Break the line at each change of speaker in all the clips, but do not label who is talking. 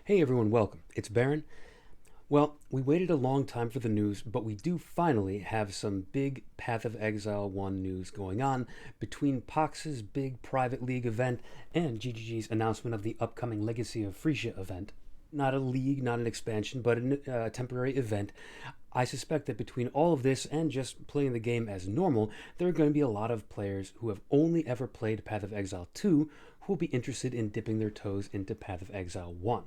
Hey everyone, welcome. It's Baron. Well, we waited a long time for the news, but we do finally have some big Path of Exile 1 news going on between Pox's big private league event and GGG's announcement of the upcoming Legacy of Phrecia event. Not a league, not an expansion, but a temporary event. I suspect that between all of this and just playing the game as normal, there are going to be a lot of players who have only ever played Path of Exile 2 who will be interested in dipping their toes into Path of Exile 1.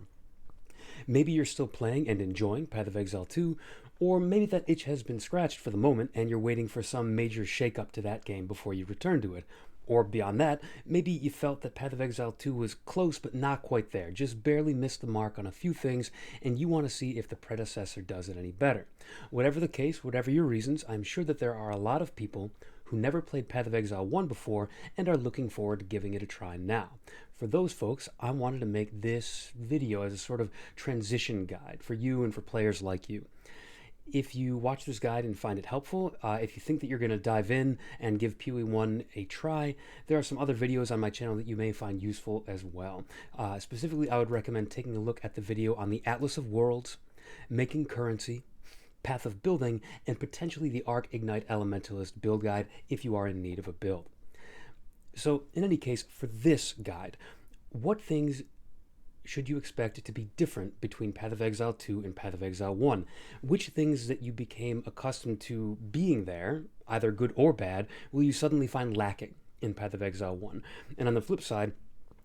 Maybe you're still playing and enjoying Path of Exile 2, or maybe that itch has been scratched for the moment and you're waiting for some major shakeup to that game before you return to it. Or beyond that, maybe you felt that Path of Exile 2 was close but not quite there, just barely missed the mark on a few things, and you want to see if the predecessor does it any better. Whatever the case, whatever your reasons, I'm sure that there are a lot of people who never played Path of Exile 1 before and are looking forward to giving it a try now. For those folks, I wanted to make this video as a sort of transition guide for you and for players like you. If you watch this guide and find it helpful, if you think that you're going to dive in and give POE 1 a try, there are some other videos on my channel that you may find useful as well. Specifically, I would recommend taking a look at the video on the Atlas of Worlds, making currency, path of building, and potentially the Arc Ignite Elementalist build guide if you are in need of a build. So in any case, for this guide, what things should you expect to be different between Path of Exile 2 and Path of Exile 1? Which things that you became accustomed to being there, either good or bad, will you suddenly find lacking in Path of Exile 1? And on the flip side,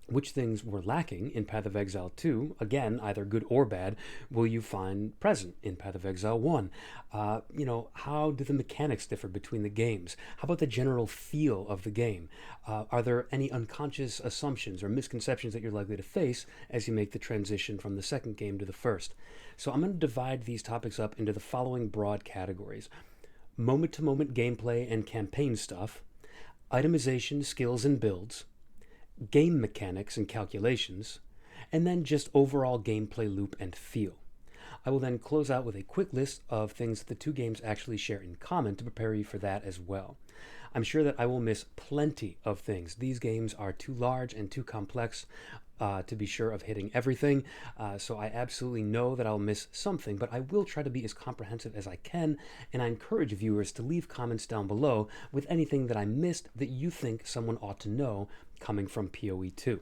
which things were lacking in Path of Exile 2, again, either good or bad, will you find present in Path of Exile 1? How do the mechanics differ between the games? How about the general feel of the game? Are there any unconscious assumptions or misconceptions that you're likely to face as you make the transition from the second game to the first? So I'm going to divide these topics up into the following broad categories: moment-to-moment gameplay and campaign stuff, itemization, skills, and builds, game mechanics and calculations, and then just overall gameplay loop and feel. I will then close out with a quick list of things that the two games actually share in common to prepare you for that as well. I'm sure that I will miss plenty of things. These games are too large and too complex to be sure of hitting everything, so I absolutely know that I'll miss something, but I will try to be as comprehensive as I can, and I encourage viewers to leave comments down below with anything that I missed that you think someone ought to know coming from POE 2.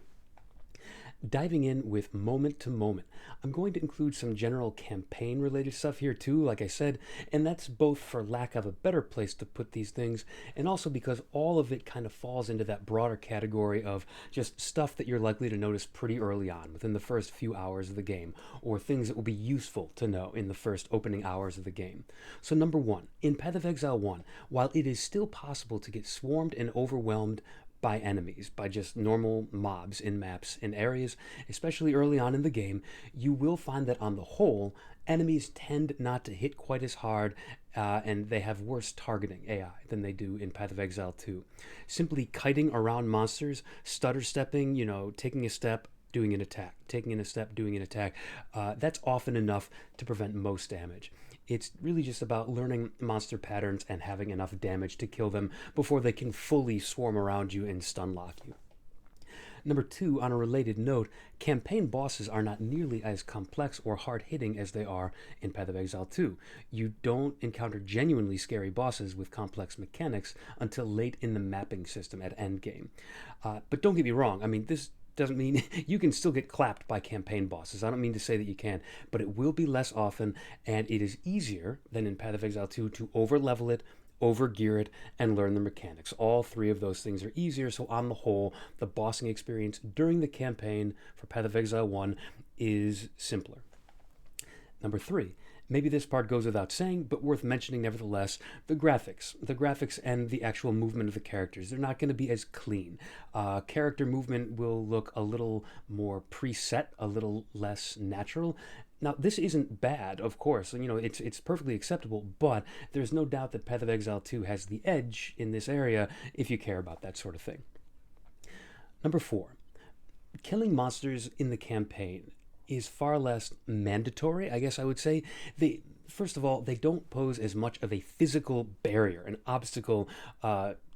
Diving in with moment to moment, I'm going to include some general campaign related stuff here too, like I said, and that's both for lack of a better place to put these things, and also because all of it kind of falls into that broader category of just stuff that you're likely to notice pretty early on within the first few hours of the game, or things that will be useful to know in the first opening hours of the game. So number one, in Path of Exile 1, while it is still possible to get swarmed and overwhelmed by enemies, by just normal mobs in maps and areas, especially early on in the game, you will find that on the whole, enemies tend not to hit quite as hard and they have worse targeting AI than they do in Path of Exile 2. Simply kiting around monsters, stutter stepping, taking a step, doing an attack, taking a step, doing an attack, that's often enough to prevent most damage. It's really just about learning monster patterns and having enough damage to kill them before they can fully swarm around you and stun lock you. Number two, on a related note, campaign bosses are not nearly as complex or hard-hitting as they are in Path of Exile 2. You don't encounter genuinely scary bosses with complex mechanics until late in the mapping system at Endgame. But don't get me wrong, this doesn't mean you can still get clapped by campaign bosses. I don't mean to say that you can, but it will be less often, and it is easier than in Path of Exile 2 to over-level it, over-gear it, and learn the mechanics. All three of those things are easier, so on the whole, the bossing experience during the campaign for Path of Exile 1 is simpler. Number three, maybe this part goes without saying, but worth mentioning nevertheless, the graphics. The graphics and the actual movement of the characters. They're not going to be as clean. Character movement will look a little more preset, a little less natural. Now, this isn't bad, of course. It's perfectly acceptable, but there's no doubt that Path of Exile 2 has the edge in this area if you care about that sort of thing. Number four, killing monsters in the campaign is far less mandatory, I guess I would say. First of all, they don't pose as much of a physical barrier, an obstacle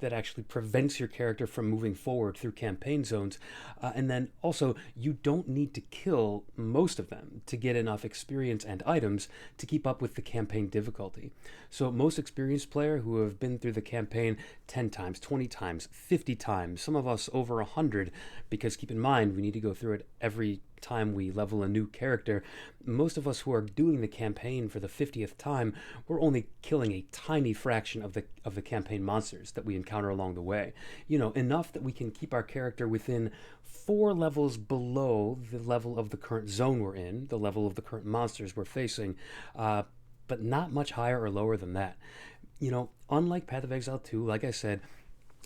that actually prevents your character from moving forward through campaign zones. And then also, you don't need to kill most of them to get enough experience and items to keep up with the campaign difficulty. So, most experienced player who have been through the campaign 10 times, 20 times, 50 times, some of us over 100, because keep in mind, we need to go through it every time we level a new character. Most of us who are doing the campaign for the 50th time, we're only killing a tiny fraction of the campaign monsters that we encounter along the way. Enough that we can keep our character within 4 levels below the level of the current zone we're in, the level of the current monsters we're facing, but not much higher or lower than that. Unlike Path of Exile 2, like I said,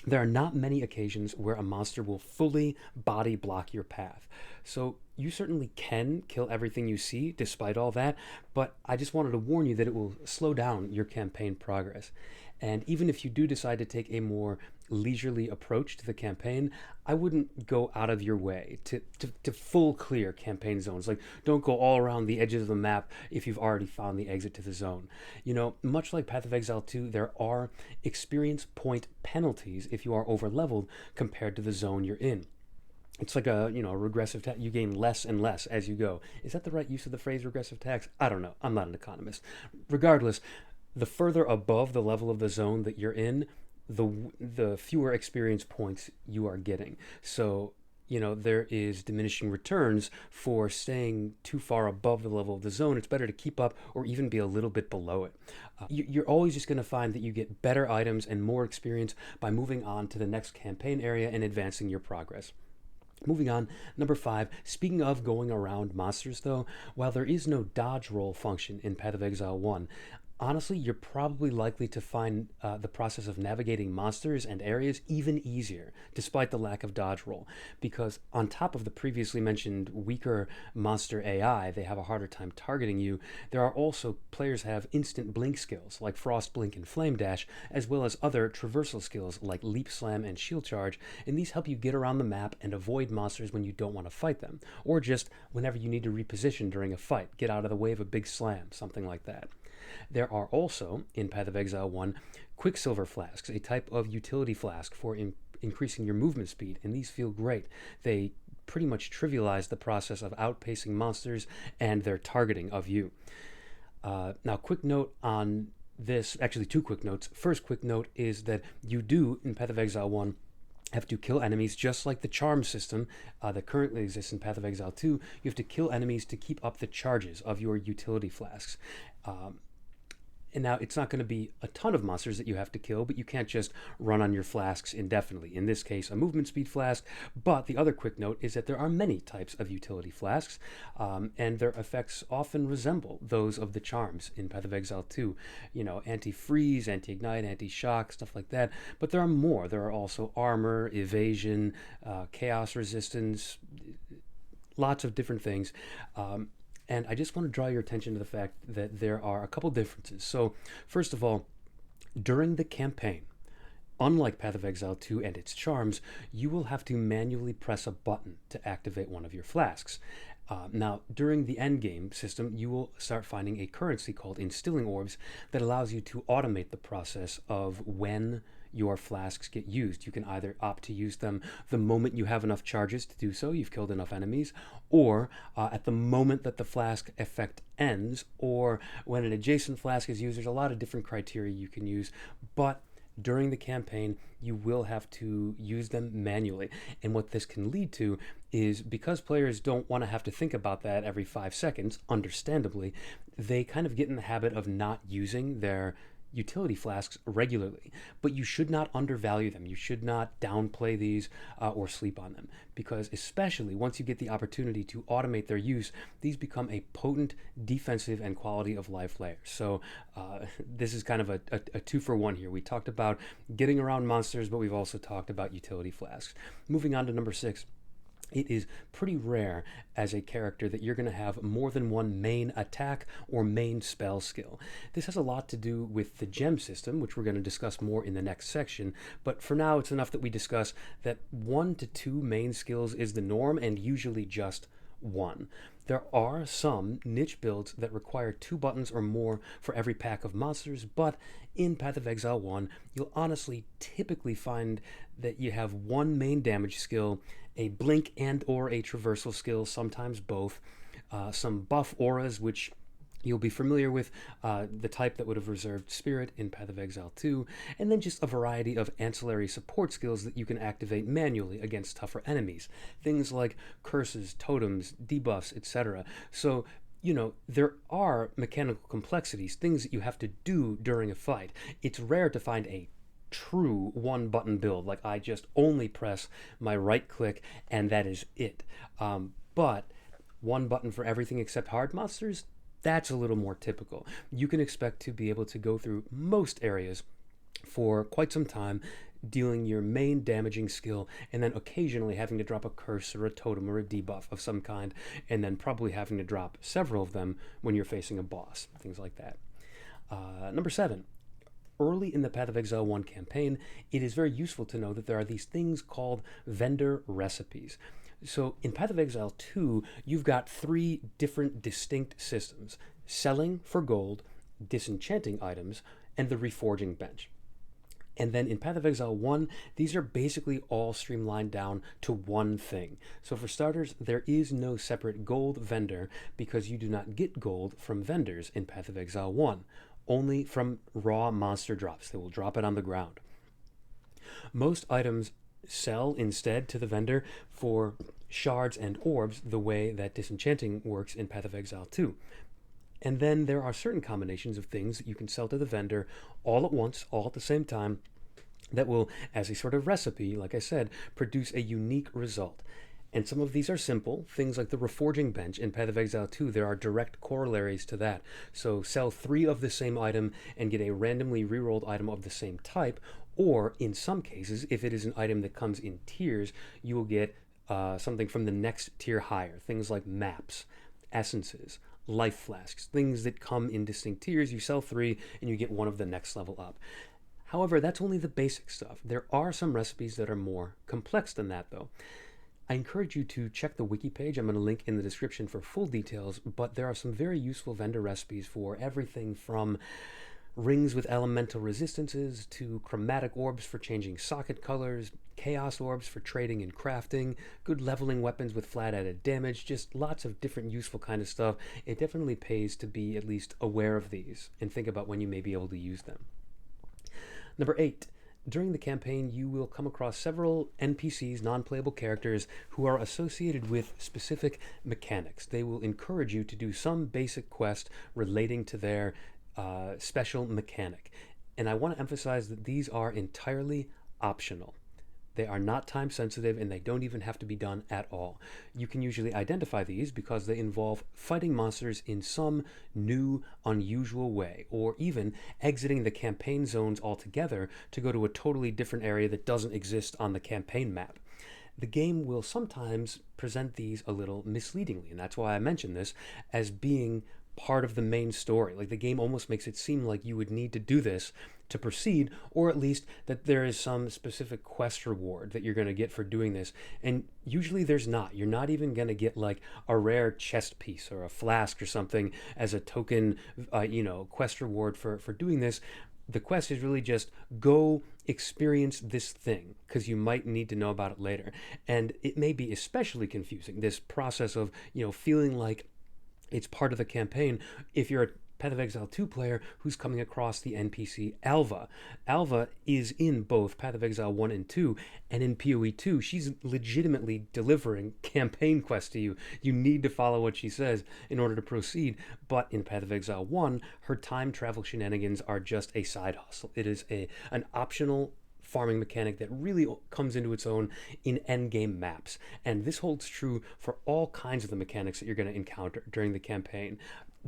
there are not many occasions where a monster will fully body block your path. So you certainly can kill everything you see despite all that, but I just wanted to warn you that it will slow down your campaign progress. And even if you do decide to take a more leisurely approach to the campaign, I wouldn't go out of your way to full clear campaign zones. Like, don't go all around the edges of the map if you've already found the exit to the zone. Much like Path of Exile 2, there are experience point penalties if you are over leveled compared to the zone you're in. It's like a regressive tax. You gain less and less as you go. Is that the right use of the phrase regressive tax? I don't know. I'm not an economist. Regardless, the further above the level of the zone that you're in, the fewer experience points you are getting. So there is diminishing returns for staying too far above the level of the zone. It's better to keep up or even be a little bit below it. You're always just going to find that you get better items and more experience by moving on to the next campaign area and advancing your progress. Moving on, number 5, speaking of going around monsters though, while there is no dodge roll function in Path of Exile 1, honestly, you're probably likely to find the process of navigating monsters and areas even easier, despite the lack of dodge roll, because on top of the previously mentioned weaker monster AI, they have a harder time targeting you. There are also players have instant blink skills like Frost Blink and Flame Dash, as well as other traversal skills like Leap Slam and Shield Charge, and these help you get around the map and avoid monsters when you don't want to fight them, or just whenever you need to reposition during a fight, get out of the way of a big slam, something like that. There are also, in Path of Exile 1, Quicksilver Flasks, a type of utility flask for increasing your movement speed, and these feel great. They pretty much trivialize the process of outpacing monsters and their targeting of you. Now, quick note on this, actually 2 quick notes. First quick note is that you do, in Path of Exile 1, have to kill enemies just like the charm system that currently exists in Path of Exile 2. You have to kill enemies to keep up the charges of your utility flasks. And now it's not going to be a ton of monsters that you have to kill, but you can't just run on your flasks indefinitely. In this case, a movement speed flask. But the other quick note is that there are many types of utility flasks, and their effects often resemble those of the charms in Path of Exile 2. Anti-freeze, anti-ignite, anti-shock, stuff like that. But there are more. There are also armor, evasion, chaos resistance, lots of different things. And I just want to draw your attention to the fact that there are a couple differences. So, first of all, during the campaign, unlike Path of Exile 2 and its charms, you will have to manually press a button to activate one of your flasks. Now, during the Endgame system, you will start finding a currency called Instilling Orbs that allows you to automate the process of when your flasks get used. You can either opt to use them the moment you have enough charges to do so, you've killed enough enemies, or at the moment that the flask effect ends, or when an adjacent flask is used. There's a lot of different criteria you can use, but during the campaign, you will have to use them manually. And what this can lead to is, because players don't want to have to think about that every 5 seconds, understandably, they kind of get in the habit of not using their utility flasks regularly. But you should not undervalue them. You should not downplay these or sleep on them, because especially once you get the opportunity to automate their use, these become a potent defensive and quality of life layer. So this is kind of a 2-for-1 here. We talked about getting around monsters, but we've also talked about utility flasks. Moving on to number 6. It is pretty rare as a character that you're going to have more than one main attack or main spell skill. This has a lot to do with the gem system, which we're going to discuss more in the next section, but for now it's enough that we discuss that 1 to 2 main skills is the norm, and usually just 1. There are some niche builds that require 2 buttons or more for every pack of monsters, but in Path of Exile 1, you'll honestly typically find that you have one main damage skill, a blink and or a traversal skill, sometimes both, some buff auras, which you'll be familiar with, the type that would have reserved Spirit in Path of Exile 2, and then just a variety of ancillary support skills that you can activate manually against tougher enemies. Things like curses, totems, debuffs, etc. So, there are mechanical complexities, things that you have to do during a fight. It's rare to find a true 1 button build, like I just only press my right click and that is it. But 1 button for everything except hard monsters, that's a little more typical. You can expect to be able to go through most areas for quite some time, dealing your main damaging skill, and then occasionally having to drop a curse or a totem or a debuff of some kind, and then probably having to drop several of them when you're facing a boss, things like that. Number 7. Early in the Path of Exile 1 campaign, it is very useful to know that there are these things called vendor recipes. So in Path of Exile 2, you've got 3 different distinct systems: selling for gold, disenchanting items, and the reforging bench. And then in Path of Exile 1, these are basically all streamlined down to one thing. So for starters, there is no separate gold vendor because you do not get gold from vendors in Path of Exile 1, only from raw monster drops. They will drop it on the ground. Most items sell instead to the vendor for shards and orbs, the way that disenchanting works in Path of Exile 2. And then there are certain combinations of things that you can sell to the vendor all at once, all at the same time, that will, as a sort of recipe, like I said, produce a unique result. And some of these are simple, things like the Reforging Bench in Path of Exile 2. There are direct corollaries to that. So sell 3 of the same item and get a randomly rerolled item of the same type, or in some cases, if it is an item that comes in tiers, you will get something from the next tier higher, things like maps, essences, life flasks, things that come in distinct tiers. You sell 3 and you get one of the next level up. However, that's only the basic stuff. There are some recipes that are more complex than that, though. I encourage you to check the wiki page. I'm going to link in the description for full details, but there are some very useful vendor recipes for everything from rings with elemental resistances to chromatic orbs for changing socket colors, chaos orbs for trading and crafting, good leveling weapons with flat added damage, just lots of different useful kind of stuff. It definitely pays to be at least aware of these and think about when you may be able to use them. Number 8. During the campaign, you will come across several NPCs, non-playable characters, who are associated with specific mechanics. They will encourage you to do some basic quest relating to their special mechanic. And I want to emphasize that these are entirely optional. They are not time sensitive and they don't even have to be done at all. You can usually identify these because they involve fighting monsters in some new, unusual way, or even exiting the campaign zones altogether to go to a totally different area that doesn't exist on the campaign map. The game will sometimes present these a little misleadingly, and that's why I mention this as being part of the main story. Like, the game almost makes it seem like you would need to do this to proceed, or at least that there is some specific quest reward that you're going to get for doing this. And usually there's not. You're not even going to get like a rare chest piece or a flask or something as a token, quest reward for doing this. The quest is really just go experience this thing because you might need to know about it later. And it may be especially confusing, this process of, feeling like it's part of the campaign if you're a Path of Exile 2 player who's coming across the NPC Alva. Alva is in both Path of Exile 1 and 2, and in POE 2, she's legitimately delivering campaign quests to you. You need to follow what she says in order to proceed, but in Path of Exile 1, her time travel shenanigans are just a side hustle. It is an optional farming mechanic that really comes into its own in endgame maps. And this holds true for all kinds of the mechanics that you're going to encounter during the campaign.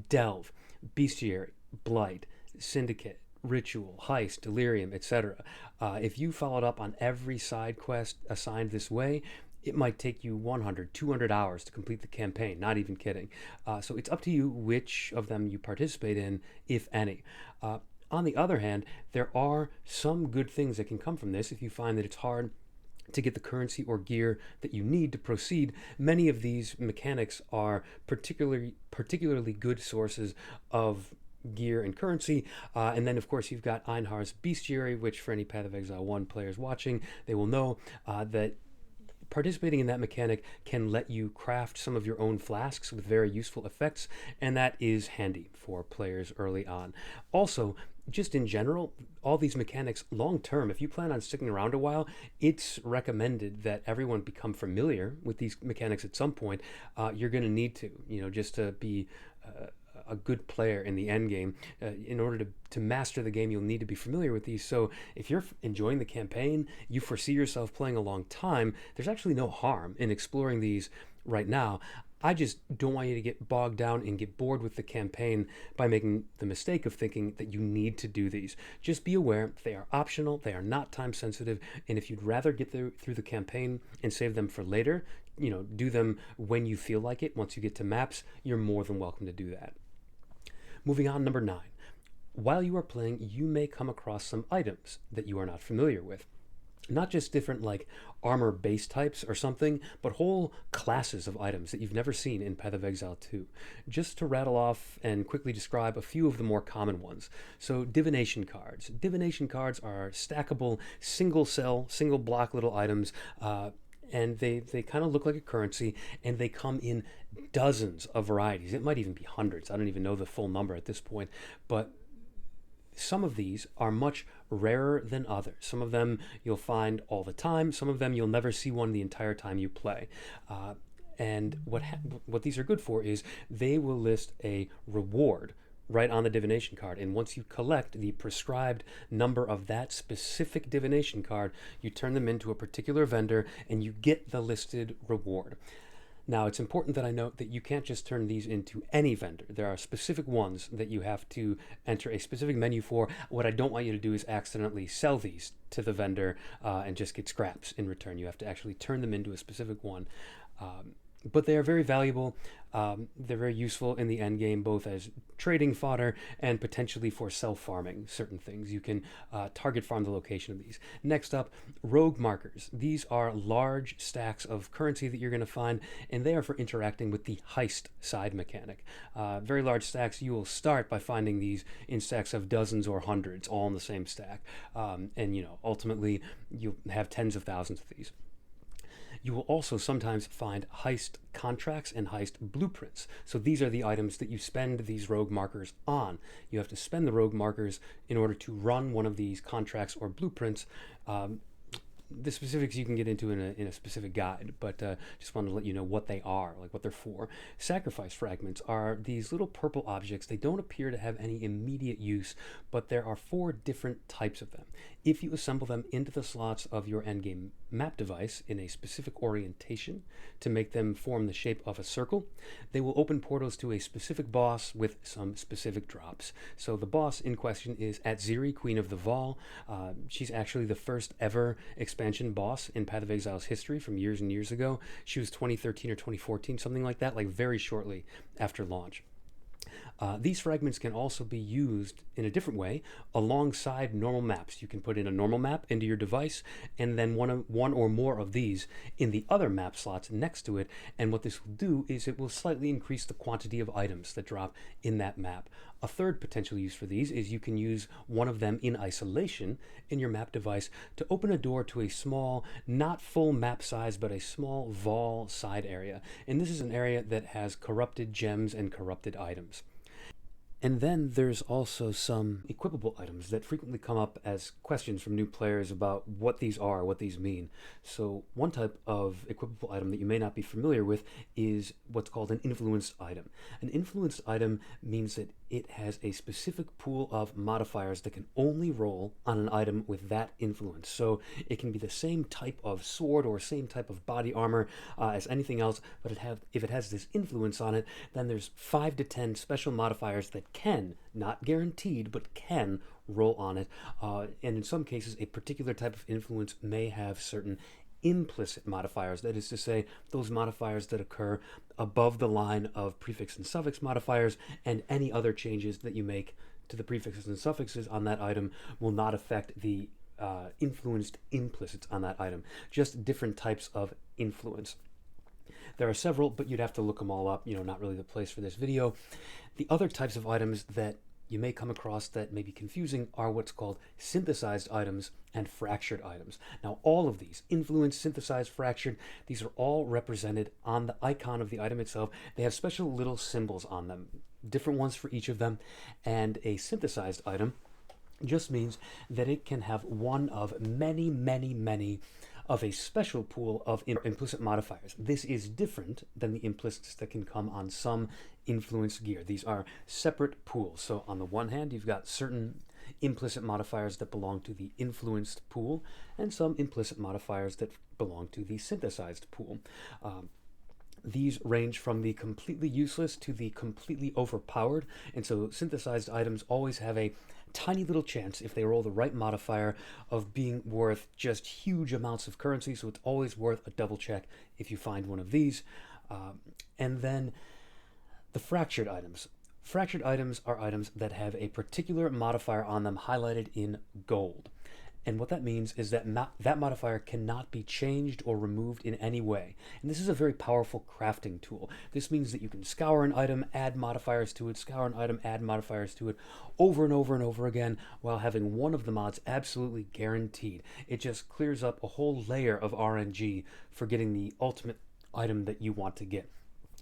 Delve, Bestiary, Blight, Syndicate, Ritual, Heist, Delirium, etc. If you followed up on every side quest assigned this way, it might take you 100, 200 hours to complete the campaign, not even kidding. So it's up to you which of them you participate in, if any. On the other hand, there are some good things that can come from this if you find that it's hard to get the currency or gear that you need to proceed. Many of these mechanics are particularly good sources of gear and currency. And then, of course, you've got Einhar's Bestiary, which for any Path of Exile 1 players watching, they will know that participating in that mechanic can let you craft some of your own flasks with very useful effects, and that is handy for players early on. Also, just in general, all these mechanics long term, if you plan on sticking around a while, it's recommended that everyone become familiar with these mechanics at some point. You're going to need to, just to be a good player in the end game. In order to master the game, you'll need to be familiar with these. So if you're enjoying the campaign, you foresee yourself playing a long time, there's actually no harm in exploring these right now. I just don't want you to get bogged down and get bored with the campaign by making the mistake of thinking that you need to do these. Just be aware they are optional, they are not time sensitive, and if you'd rather get through the campaign and save them for later, do them when you feel like it. Once you get to maps, you're more than welcome to do that. Moving on, number 9. While you are playing, you may come across some items that you are not familiar with. Not just different like armor base types or something, but whole classes of items that you've never seen in Path of Exile 2. Just to rattle off and quickly describe a few of the more common ones. So divination cards. Divination cards are stackable, single cell, single block little items, and they kind of look like a currency, and they come in dozens of varieties. It might even be hundreds. I don't even know the full number at this point, but some of these are much rarer than others. Some of them you'll find all the time. Some of them you'll never see one the entire time you play. And what these are good for is they will list a reward right on the divination card. And once you collect the prescribed number of that specific divination card, you turn them into a particular vendor and you get the listed reward. Now, it's important that I note that you can't just turn these into any vendor. There are specific ones that you have to enter a specific menu for. What I don't want you to do is accidentally sell these to the vendor and just get scraps in return. You have to actually turn them into a specific one. But they are very valuable. They're very useful in the end game, both as trading fodder and potentially for self-farming certain things. You can target farm the location of these. Next up, rogue markers. These are large stacks of currency that you're going to find, and they are for interacting with the heist side mechanic. Very large stacks. You will start by finding these in stacks of dozens or hundreds, all in the same stack. And ultimately, you'll have tens of thousands of these. You will also sometimes find heist contracts and heist blueprints. So these are the items that you spend these rogue markers on. You have to spend the rogue markers in order to run one of these contracts or blueprints. The specifics you can get into in a specific guide, but just wanted to let you know what they are, like what they're for. Sacrifice fragments are these little purple objects. They don't appear to have any immediate use, but there are 4 different types of them. If you assemble them into the slots of your endgame map device in a specific orientation to make them form the shape of a circle, they will open portals to a specific boss with some specific drops. So the boss in question is Atziri, Queen of the Vol. She's actually the first ever expansion boss in Path of Exile's history from years and years ago. She was 2013 or 2014, something like that, like very shortly after launch. These fragments can also be used in a different way alongside normal maps. You can put in a normal map into your device and then one or more of these in the other map slots next to it. And what this will do is it will slightly increase the quantity of items that drop in that map. A third potential use for these is you can use one of them in isolation in your map device to open a door to a small, not full map size, but a small vol side area. And this is an area that has corrupted gems and corrupted items. And then there's also some equipable items that frequently come up as questions from new players about what these are, what these mean. So one type of equipable item that you may not be familiar with is what's called an influenced item. An influenced item means that it has a specific pool of modifiers that can only roll on an item with that influence. So it can be the same type of sword or same type of body armor as anything else, but if it has this influence on it, then there's 5 to 10 special modifiers that can, not guaranteed, but can roll on it. And in some cases, a particular type of influence may have certain implicit modifiers. That is to say, those modifiers that occur above the line of prefix and suffix modifiers, and any other changes that you make to the prefixes and suffixes on that item will not affect the influenced implicits on that item, just different types of influence. There are several, but you'd have to look them all up, not really the place for this video. The other types of items that you may come across that may be confusing are what's called synthesized items and fractured items. Now, all of these, influenced, synthesized, fractured, these are all represented on the icon of the item itself. They have special little symbols on them, different ones for each of them. And a synthesized item just means that it can have one of many, many, many of a special pool of implicit modifiers. This is different than the implicits that can come on some influence gear. These are separate pools. So on the one hand, you've got certain implicit modifiers that belong to the influenced pool, and some implicit modifiers that belong to the synthesized pool. These range from the completely useless to the completely overpowered, and so synthesized items always have a tiny little chance, if they roll the right modifier, of being worth just huge amounts of currency, so it's always worth a double check if you find one of these. And then the fractured items. Fractured items are items that have a particular modifier on them highlighted in gold. And what that means is that that modifier cannot be changed or removed in any way. And this is a very powerful crafting tool. This means that you can scour an item, add modifiers to it, scour an item, add modifiers to it, over and over and over again, while having one of the mods absolutely guaranteed. It just clears up a whole layer of RNG for getting the ultimate item that you want to get.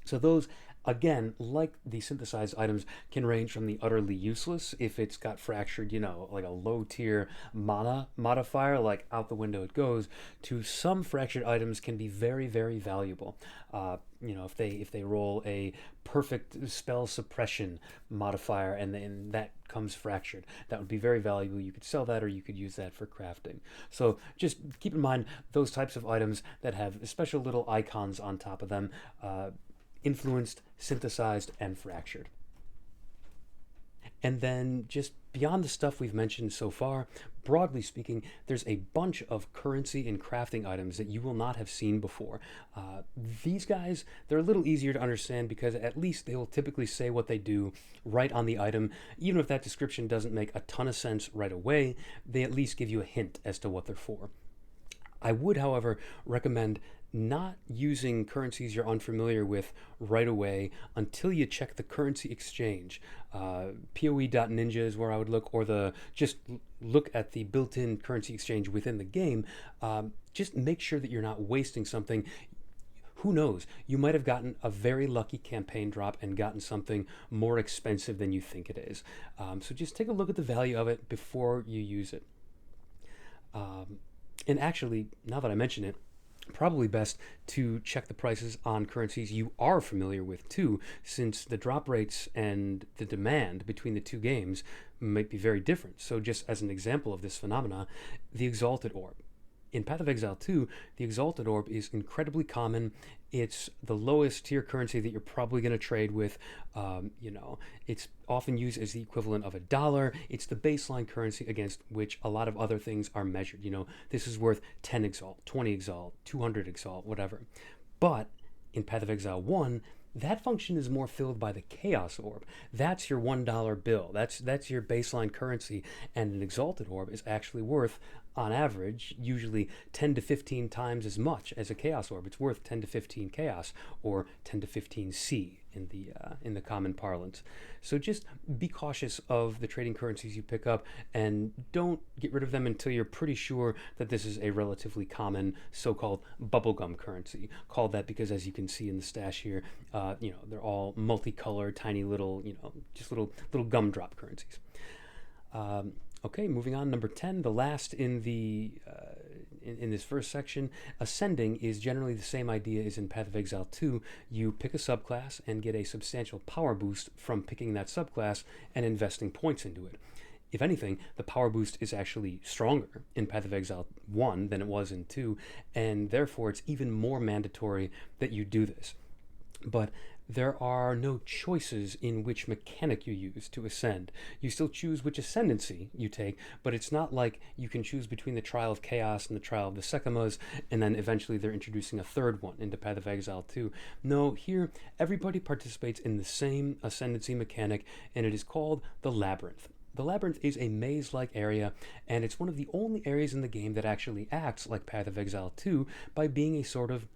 So those, again, like the synthesized items, can range from the utterly useless, if it's got fractured, like a low tier mana modifier, like out the window it goes, to some fractured items can be very, very valuable. If they roll a perfect spell suppression modifier and that comes fractured, that would be very valuable. You could sell that, or you could use that for crafting. So just keep in mind those types of items that have special little icons on top of them. Influenced, synthesized, and fractured. And then just beyond the stuff we've mentioned so far, broadly speaking, there's a bunch of currency and crafting items that you will not have seen before. These guys, they're a little easier to understand because at least they will typically say what they do right on the item. Even if that description doesn't make a ton of sense right away, they at least give you a hint as to what they're for. I would, however, recommend not using currencies you're unfamiliar with right away until you check the currency exchange. POE.ninja is where I would look, or just look at the built-in currency exchange within the game. Just make sure that you're not wasting something. Who knows? You might have gotten a very lucky campaign drop and gotten something more expensive than you think it is. So just take a look at the value of it before you use it. And actually, now that I mention it, probably best to check the prices on currencies you are familiar with too, since the drop rates and the demand between the two games might be very different. So just as an example of this phenomena, the Exalted Orb. In Path of Exile 2, the Exalted Orb is incredibly common. It's the lowest tier currency that you're probably going to trade with. It's often used as the equivalent of $1. It's the baseline currency against which a lot of other things are measured. This is worth 10 Exalt, 20 Exalt, 200 Exalt, whatever. But in Path of Exile 1, that function is more filled by the Chaos Orb. That's your $1 bill. That's your baseline currency. And an Exalted Orb is actually worth, on average, usually 10 to 15 times as much as a Chaos Orb. It's worth 10 to 15 Chaos, or 10 to 15 C in the common parlance. So just be cautious of the trading currencies you pick up, and don't get rid of them until you're pretty sure that this is a relatively common so-called bubblegum currency. Called that because, as you can see in the stash here, they're all multicolored, tiny little, just little gumdrop currencies. Okay, moving on. Number 10, the last in in this first section. Ascending is generally the same idea as in Path of Exile 2. You pick a subclass and get a substantial power boost from picking that subclass and investing points into it. If anything, the power boost is actually stronger in Path of Exile 1 than it was in 2, and therefore it's even more mandatory that you do this. But there are no choices in which mechanic you use to ascend. You still choose which ascendancy you take, but it's not like you can choose between the Trial of Chaos and the Trial of the Sekimas, and then eventually they're introducing a third one into Path of Exile 2. No, here everybody participates in the same ascendancy mechanic, and it is called the Labyrinth. The labyrinth is a maze-like area, and it's one of the only areas in the game that actually acts like Path of Exile 2 by being a sort of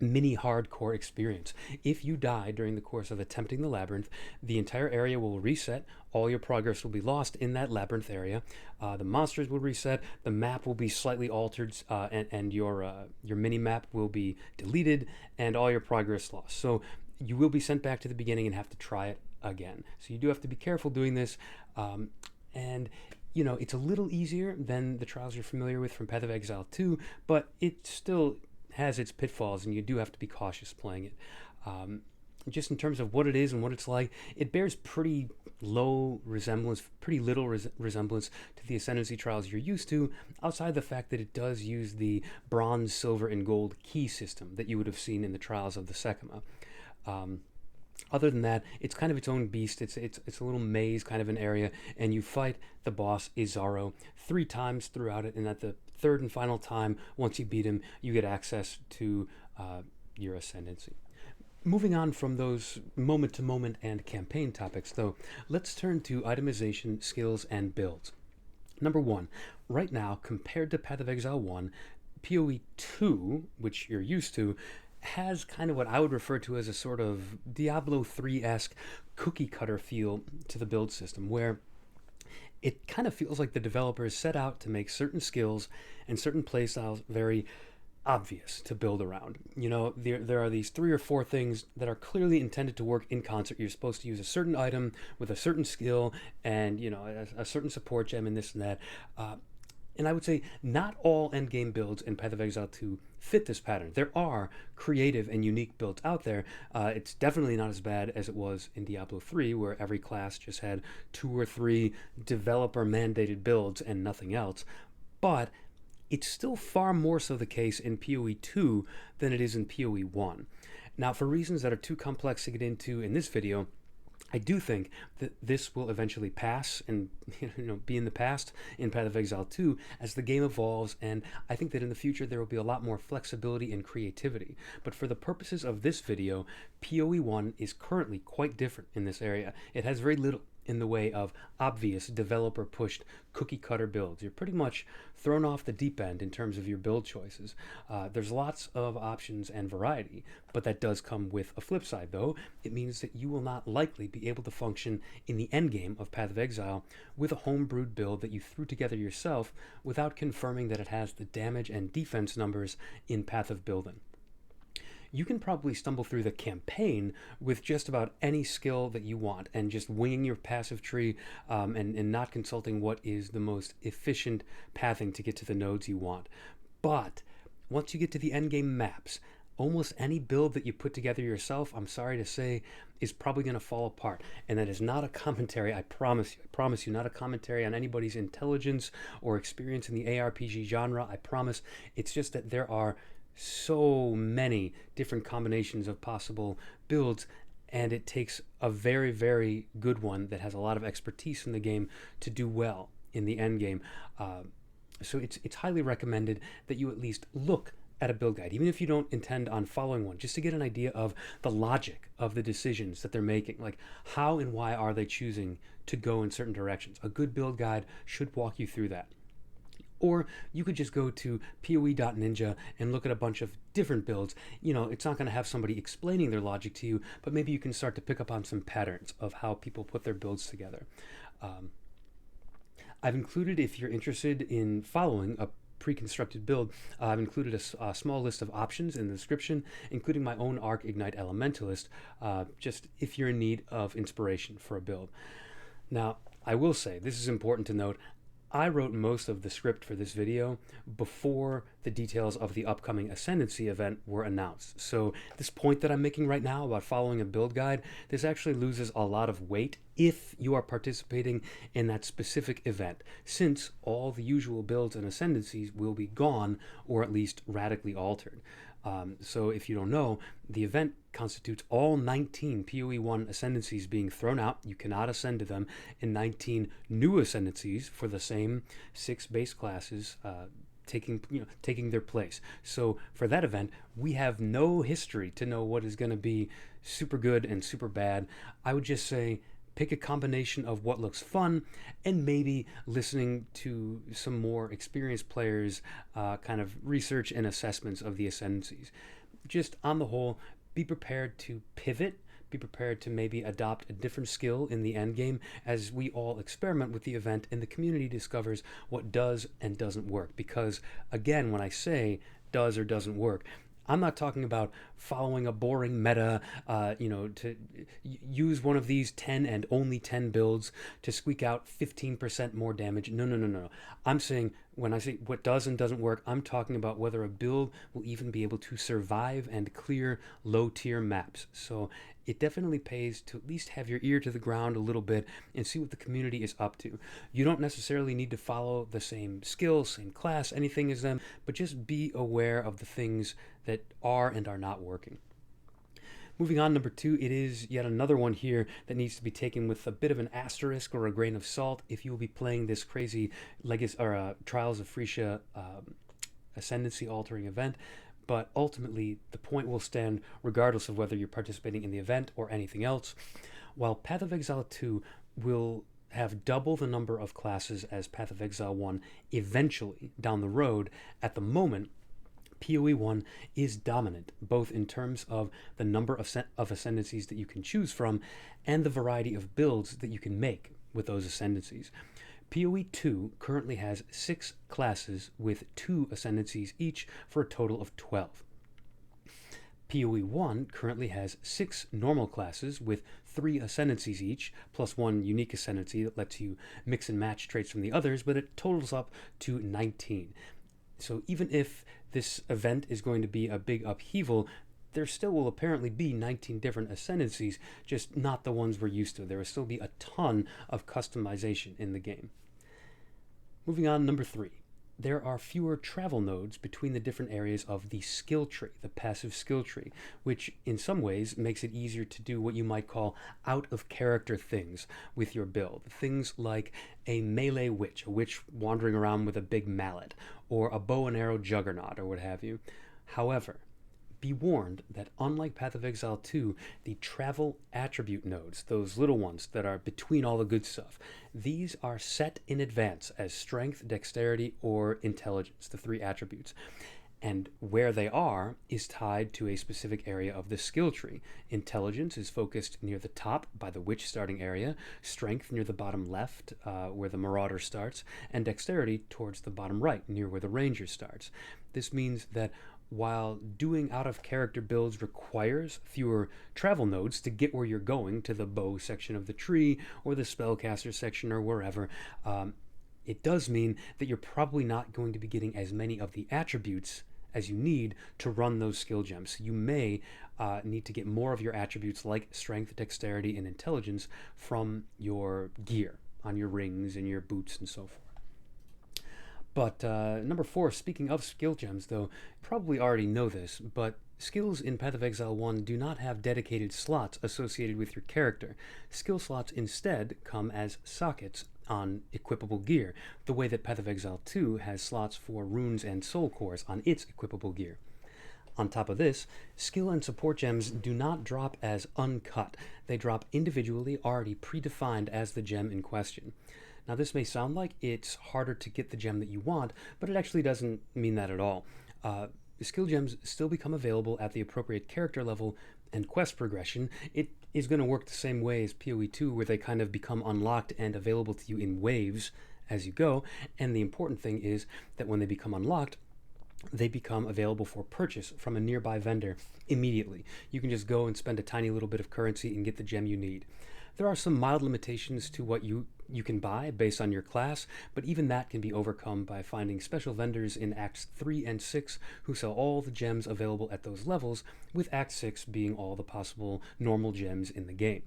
mini hardcore experience. If you die during the course of attempting the labyrinth, the entire area will reset. All your progress will be lost in that labyrinth area. The monsters will reset. The map will be slightly altered, and your mini map will be deleted, and all your progress lost. So you will be sent back to the beginning and have to try it again. So you do have to be careful doing this, and it's a little easier than the trials you're familiar with from Path of Exile 2, but it still has its pitfalls, and you do have to be cautious playing it. Just in terms of what it is and what it's like, it bears pretty little resemblance to the Ascendancy trials you're used to, outside the fact that it does use the bronze, silver, and gold key system that you would have seen in the trials of the Sekima. Other than that, it's kind of its own beast. It's a little maze kind of an area, and you fight the boss Izaro 3 times throughout it, and at the third and final time, once you beat him, you get access to your Ascendancy. Moving on from those moment-to-moment and campaign topics, though, let's turn to itemization, skills, and builds. Number 1, right now, compared to Path of Exile 1, POE 2, which you're used to, has kind of what I would refer to as a sort of Diablo 3-esque cookie cutter feel to the build system, where it kind of feels like the developers set out to make certain skills and certain playstyles very obvious to build around. There are these 3 or 4 things that are clearly intended to work in concert. You're supposed to use a certain item with a certain skill and, a certain support gem and this and that. And I would say not all endgame builds in Path of Exile 2 fit this pattern. There are creative and unique builds out there. It's definitely not as bad as it was in Diablo 3, where every class just had 2 or 3 developer-mandated builds and nothing else. But it's still far more so the case in PoE 2 than it is in PoE 1. Now, for reasons that are too complex to get into in this video, I do think that this will eventually pass and be in the past in Path of Exile 2 as the game evolves, and I think that in the future there will be a lot more flexibility and creativity. But for the purposes of this video, PoE 1 is currently quite different in this area. It has very little in the way of obvious developer-pushed cookie-cutter builds. You're pretty much thrown off the deep end in terms of your build choices. There's lots of options and variety, but that does come with a flip side, though. It means that you will not likely be able to function in the endgame of Path of Exile with a homebrewed build that you threw together yourself without confirming that it has the damage and defense numbers in Path of Building. You can probably stumble through the campaign with just about any skill that you want and just winging your passive tree and not consulting what is the most efficient pathing to get to the nodes you want. But once you get to the endgame maps, almost any build that you put together yourself, I'm sorry to say, is probably going to fall apart. And that is not a commentary, I promise you, not a commentary on anybody's intelligence or experience in the ARPG genre. I promise. It's just that there are so many different combinations of possible builds, and it takes a very, very good one that has a lot of expertise in the game to do well in the end game. So it's highly recommended that you at least look at a build guide, even if you don't intend on following one, just to get an idea of the logic of the decisions that they're making, like how and why are they choosing to go in certain directions. A good build guide should walk you through that. Or you could just go to POE.ninja and look at a bunch of different builds. It's not going to have somebody explaining their logic to you, but maybe you can start to pick up on some patterns of how people put their builds together. I've included, if you're interested in following a pre-constructed build, I've included a small list of options in the description, including my own Arc Ignite Elementalist, just if you're in need of inspiration for a build. Now, I will say, this is important to note, I wrote most of the script for this video before the details of the upcoming Ascendancy event were announced. So this point that I'm making right now about following a build guide, this actually loses a lot of weight if you are participating in that specific event, since all the usual builds and Ascendancies will be gone or at least radically altered. So if you don't know, the event constitutes all 19 PoE 1 Ascendancies being thrown out. You cannot ascend to them, and 19 new Ascendancies for the same 6 base classes taking their place. So for that event, we have no history to know what is going to be super good and super bad. I would just say pick a combination of what looks fun and maybe listening to some more experienced players' kind of research and assessments of the Ascendancies. Just on the whole, be prepared to pivot, be prepared to maybe adopt a different skill in the end game as we all experiment with the event and the community discovers what does and doesn't work. Because, again, when I say does or doesn't work, I'm not talking about following a boring meta, to use one of these 10 and only 10 builds to squeak out 15% more damage. No, no, no, no. I'm saying, when I say what does and doesn't work, I'm talking about whether a build will even be able to survive and clear low tier maps. So it definitely pays to at least have your ear to the ground a little bit and see what the community is up to. You don't necessarily need to follow the same skill, same class, anything as them, but just be aware of the things that are and are not working. Moving on, number 2, it is yet another one here that needs to be taken with a bit of an asterisk or a grain of salt if you will be playing this crazy Trials of Phrecia ascendancy altering event. But ultimately, the point will stand regardless of whether you're participating in the event or anything else. While Path of Exile 2 will have double the number of classes as Path of Exile 1 eventually down the road, at the moment, POE 1 is dominant, both in terms of the number of ascendancies that you can choose from and the variety of builds that you can make with those ascendancies. POE 2 currently has 6 classes with 2 ascendancies each for a total of 12. POE 1 currently has 6 normal classes with 3 ascendancies each, plus 1 unique ascendancy that lets you mix and match traits from the others, but it totals up to 19. So even if this event is going to be a big upheaval, there still will apparently be 19 different ascendancies, just not the ones we're used to. There will still be a ton of customization in the game. Moving on, number 3. There are fewer travel nodes between the different areas of the skill tree, the passive skill tree, which in some ways makes it easier to do what you might call out-of-character things with your build. Things like a melee witch, a witch wandering around with a big mallet, or a bow and arrow juggernaut, or what have you. However, be warned that unlike Path of Exile 2, the travel attribute nodes, those little ones that are between all the good stuff, these are set in advance as strength, dexterity, or intelligence, the 3 attributes. And where they are is tied to a specific area of the skill tree. Intelligence is focused near the top by the witch starting area, strength near the bottom left where the marauder starts, and dexterity towards the bottom right near where the ranger starts. This means that while doing out-of-character builds requires fewer travel nodes to get where you're going, to the bow section of the tree, or the spellcaster section, or wherever, it does mean that you're probably not going to be getting as many of the attributes as you need to run those skill gems. So you may need to get more of your attributes like strength, dexterity, and intelligence from your gear, on your rings and your boots and so forth. But number 4, speaking of skill gems, though, you probably already know this, but skills in Path of Exile 1 do not have dedicated slots associated with your character. Skill slots instead come as sockets on equipable gear, the way that Path of Exile 2 has slots for runes and soul cores on its equipable gear. On top of this, skill and support gems do not drop as uncut. They drop individually, already predefined as the gem in question. Now, this may sound like it's harder to get the gem that you want, but it actually doesn't mean that at all. Skill gems still become available at the appropriate character level and quest progression. It is going to work the same way as PoE 2, where they kind of become unlocked and available to you in waves as you go. And the important thing is that when they become unlocked, they become available for purchase from a nearby vendor immediately. You can just go and spend a tiny little bit of currency and get the gem you need. There are some mild limitations to what you can buy based on your class, but even that can be overcome by finding special vendors in Acts 3 and 6 who sell all the gems available at those levels, with Act 6 being all the possible normal gems in the game.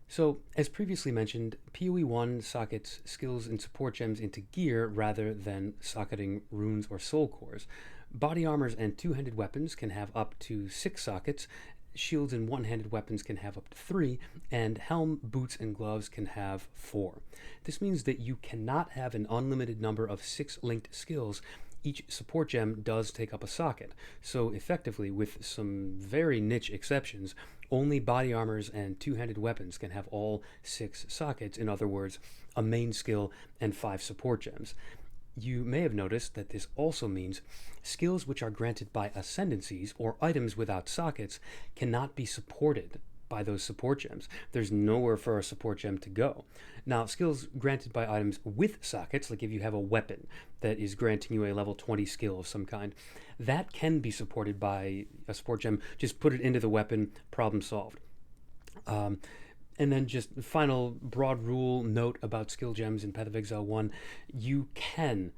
So, as previously mentioned, PoE 1 sockets skills and support gems into gear rather than socketing runes or soul cores. Body armors and two-handed weapons can have up to 6 sockets, shields and one-handed weapons can have up to 3, and helm, boots, and gloves can have 4. This means that you cannot have an unlimited number of 6 linked skills. Each support gem does take up a socket. So effectively, with some very niche exceptions, Only body armors and two-handed weapons can have all 6 sockets, in other words, a main skill and 5 support gems. You may have noticed that this also means skills which are granted by Ascendancies or items without sockets cannot be supported by those support gems. There's nowhere for a support gem to go. Now, skills granted by items with sockets, like if you have a weapon that is granting you a level 20 skill of some kind, that can be supported by a support gem. Just put it into the weapon, problem solved. Um, and then just final broad rule note about skill gems in Path of Exile 1, you can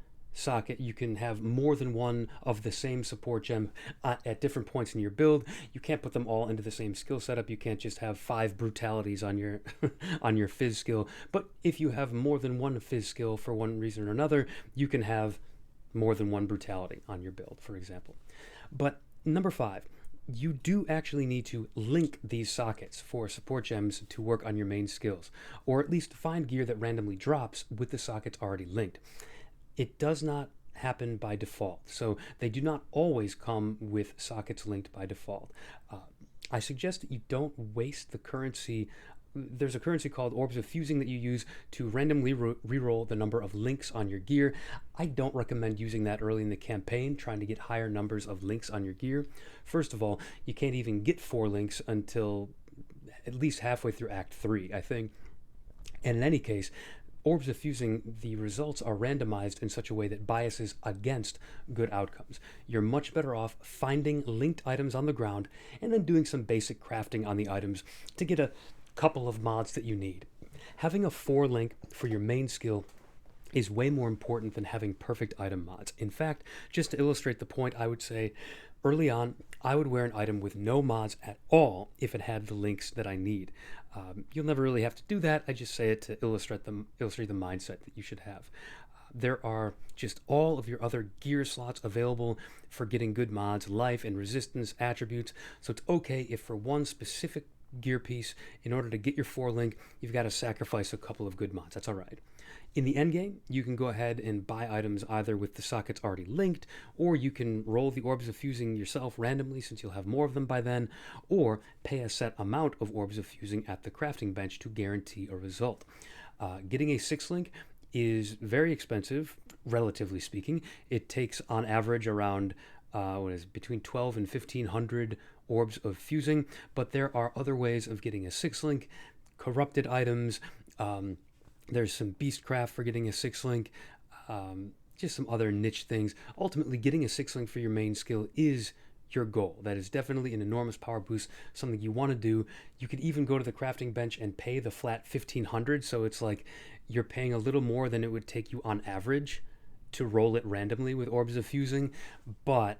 have more than one of the same support gem at different points in your build. You can't put them all into the same skill setup. You can't just have 5 brutalities on your on your fizz skill. But if you have more than one fizz skill for one reason or another, you can have more than one brutality on your build, for example. But number 5, you do actually need to link these sockets for support gems to work on your main skills, or at least find gear that randomly drops with the sockets already linked. It does not happen by default, so they do not always come with sockets linked by default. I suggest that you don't waste the currency. There's a currency called Orbs of Fusing that you use to randomly reroll the number of links on your gear. I don't recommend using that early in the campaign, trying to get higher numbers of links on your gear. First of all, you can't even get 4 links until at least halfway through Act 3, I think. And in any case, Orbs of Fusing, the results are randomized in such a way that biases against good outcomes. You're much better off finding linked items on the ground and then doing some basic crafting on the items to get a couple of mods that you need. Having a 4 link for your main skill is way more important than having perfect item mods. In fact, just to illustrate the point, I would say early on, I would wear an item with no mods at all if it had the links that I need. You'll never really have to do that. I just say it to illustrate the mindset that you should have. There are just all of your other gear slots available for getting good mods, life and resistance attributes. So it's okay if for one specific gear piece, in order to get your 4 link, you've got to sacrifice a couple of good mods. That's all right. In the endgame, you can go ahead and buy items either with the sockets already linked, or you can roll the Orbs of Fusing yourself randomly since you'll have more of them by then, or pay a set amount of Orbs of Fusing at the crafting bench to guarantee a result. Getting a 6 link is very expensive, relatively speaking. It takes on average around between 12 and 1500 Orbs of Fusing, but there are other ways of getting a 6 link, corrupted items. There's some beastcraft for getting a 6 link, just some other niche things. Ultimately, getting a 6 link for your main skill is your goal. That is definitely an enormous power boost, something you want to do. You could even go to the crafting bench and pay the flat 1500, so it's like you're paying a little more than it would take you on average to roll it randomly with Orbs of Fusing, but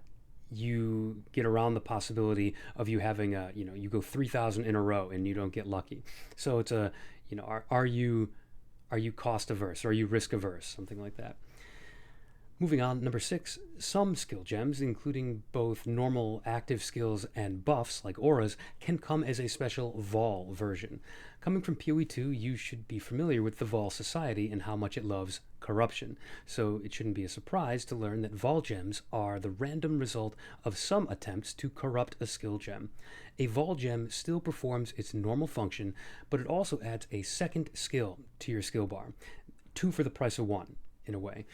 you get around the possibility of you having you go 3,000 in a row and you don't get lucky. So it's are you cost averse? Or are you risk averse? Something like that. Moving on, number 6, some skill gems, including both normal active skills and buffs like auras, can come as a special Vol version. Coming from POE 2, you should be familiar with the Vol Society and how much it loves corruption, so it shouldn't be a surprise to learn that Vol gems are the random result of some attempts to corrupt a skill gem. A Vol gem still performs its normal function, but it also adds a second skill to your skill bar, 2 for the price of 1. In a way,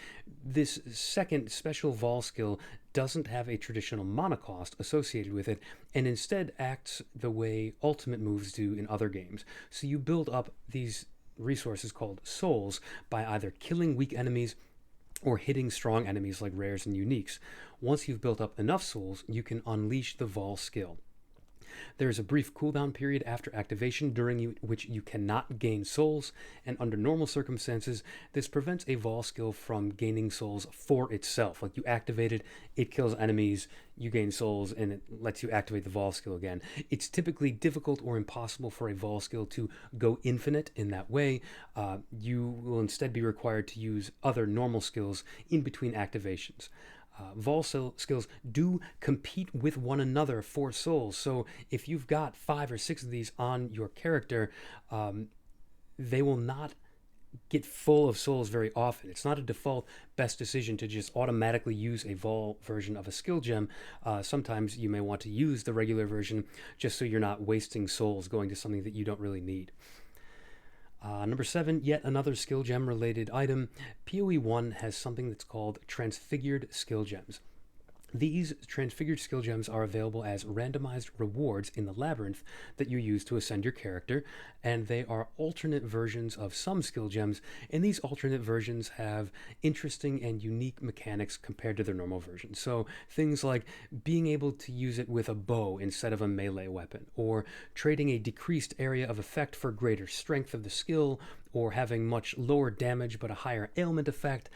this second special Vol skill doesn't have a traditional mana cost associated with it, and instead acts the way ultimate moves do in other games. So you build up these resources called souls by either killing weak enemies or hitting strong enemies like rares and uniques. Once you've built up enough souls, you can unleash the Vol skill. There is a brief cooldown period after activation during which you cannot gain souls, and under normal circumstances, this prevents a Vol skill from gaining souls for itself. Like you activate it, it kills enemies, you gain souls, and it lets you activate the Vol skill again. It's typically difficult or impossible for a Vol skill to go infinite in that way. You will instead be required to use other normal skills in between activations. Vol skills do compete with one another for souls, so if you've got 5 or 6 of these on your character, they will not get full of souls very often. It's not a default best decision to just automatically use a vol version of a skill gem. Sometimes you may want to use the regular version just so you're not wasting souls going to something that you don't really need. Number 7, yet another skill gem related item. PoE 1 has something that's called transfigured skill gems. These transfigured skill gems are available as randomized rewards in the labyrinth that you use to ascend your character, and they are alternate versions of some skill gems, and these alternate versions have interesting and unique mechanics compared to their normal version. So things like being able to use it with a bow instead of a melee weapon, or trading a decreased area of effect for greater strength of the skill, or having much lower damage but a higher ailment effect.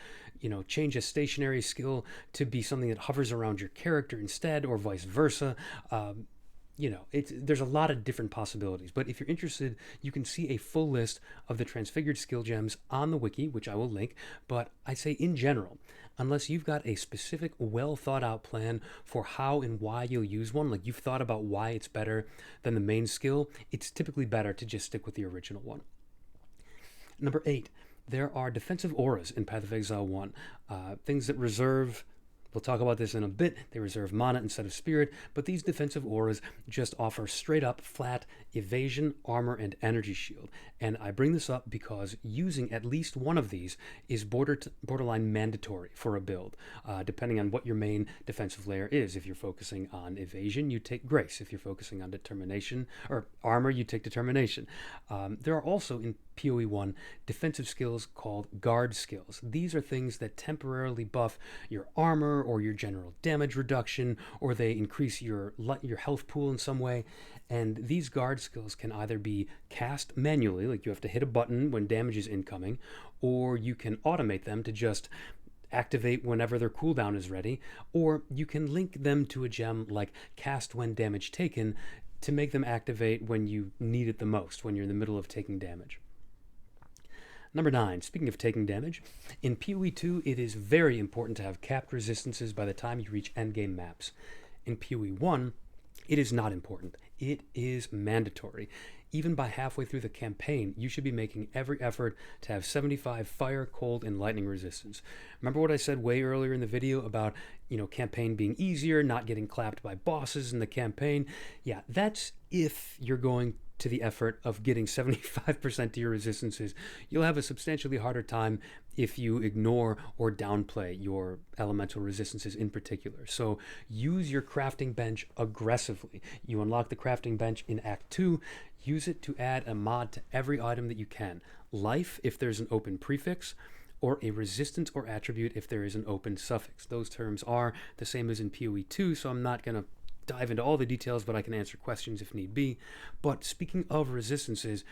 Change a stationary skill to be something that hovers around your character instead, or vice versa. There's a lot of different possibilities. But if you're interested, you can see a full list of the transfigured skill gems on the wiki, which I will link. But I say in general, unless you've got a specific, well thought out plan for how and why you'll use one, like you've thought about why it's better than the main skill, it's typically better to just stick with the original one. Number 8, there are defensive auras in Path of Exile 1, things that reserve, we'll talk about this in a bit, they reserve mana instead of spirit, but these defensive auras just offer straight up flat evasion, armor, and energy shield. And I bring this up because using at least one of these is borderline mandatory for a build, depending on what your main defensive layer is. If you're focusing on evasion, you take grace. If you're focusing on determination or armor, you take determination. There are also in PoE 1 defensive skills called guard skills. These are things that temporarily buff your armor or your general damage reduction, or they increase your health pool in some way. And these guard skills can either be cast manually, like you have to hit a button when damage is incoming, or you can automate them to just activate whenever their cooldown is ready, or you can link them to a gem like cast when damage taken to make them activate when you need it the most, when you're in the middle of taking damage. Number 9, speaking of taking damage, in PoE 2 it is very important to have capped resistances by the time you reach endgame maps. In PoE 1, it is not important. It is mandatory. Even by halfway through the campaign, you should be making every effort to have 75 fire, cold, and lightning resistance. Remember what I said way earlier in the video about, campaign being easier, not getting clapped by bosses in the campaign? Yeah, that's if you're going to the effort of getting 75% to your resistances. You'll have a substantially harder time if you ignore or downplay your elemental resistances in particular. So use your crafting bench aggressively. You unlock the crafting bench in Act 2. Use it to add a mod to every item that you can. Life, if there's an open prefix, or a resistance or attribute if there is an open suffix. Those terms are the same as in PoE 2, so I'm not going to dive into all the details, but I can answer questions if need be. But speaking of resistances,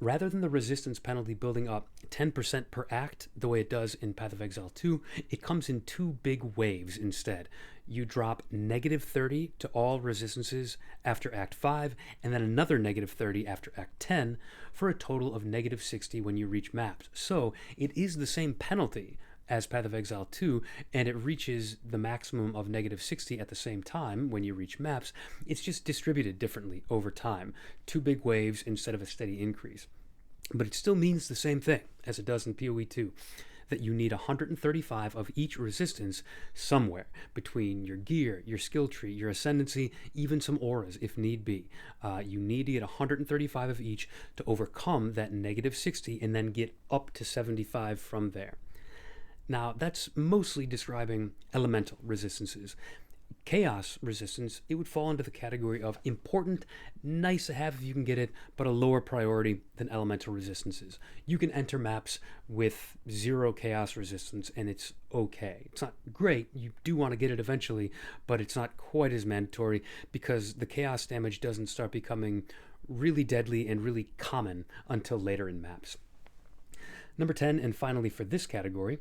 rather than the resistance penalty building up 10% per act, the way it does in Path of Exile 2, it comes in 2 big waves instead. You drop -30 to all resistances after Act 5, and then another -30 after Act 10, for a total of -60 when you reach maps. So it is the same penalty as Path of Exile 2, and it reaches the maximum of -60 at the same time when you reach maps. It's just distributed differently over time. 2 big waves instead of a steady increase. But it still means the same thing as it does in PoE 2, that you need 135 of each resistance somewhere, between your gear, your skill tree, your ascendancy, even some auras if need be. You need to get 135 of each to overcome that -60 and then get up to 75 from there. Now, that's mostly describing elemental resistances. Chaos resistance, it would fall into the category of important, nice to have if you can get it, but a lower priority than elemental resistances. You can enter maps with 0 chaos resistance and it's okay. It's not great, you do want to get it eventually, but it's not quite as mandatory because the chaos damage doesn't start becoming really deadly and really common until later in maps. Number 10, and finally for this category,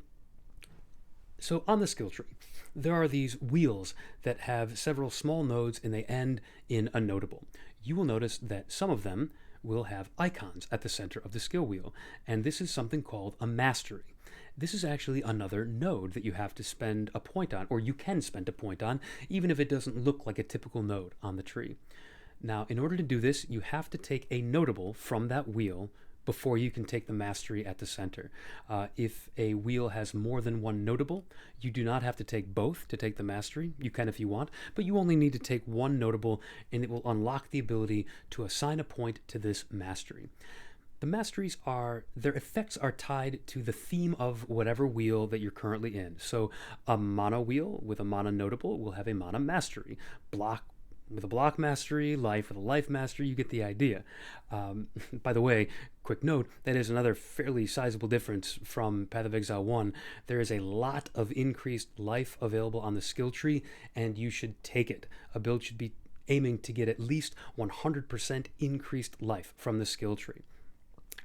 so on the skill tree, there are these wheels that have several small nodes and they end in a notable. You will notice that some of them will have icons at the center of the skill wheel, and this is something called a mastery. This is actually another node that you have to spend a point on, or you can spend a point on, even if it doesn't look like a typical node on the tree. Now, in order to do this, you have to take a notable from that wheel before you can take the mastery at the center. If a wheel has more than one notable, you do not have to take both to take the mastery. You can if you want, but you only need to take one notable, and it will unlock the ability to assign a point to this mastery. The masteries their effects are tied to the theme of whatever wheel that you're currently in. So a mana wheel with a mana notable will have a mana mastery. Block with a block mastery, life with a life mastery, you get the idea. By the way, quick note, that is another fairly sizable difference from Path of Exile 1. There is a lot of increased life available on the skill tree, and you should take it. A build should be aiming to get at least 100% increased life from the skill tree.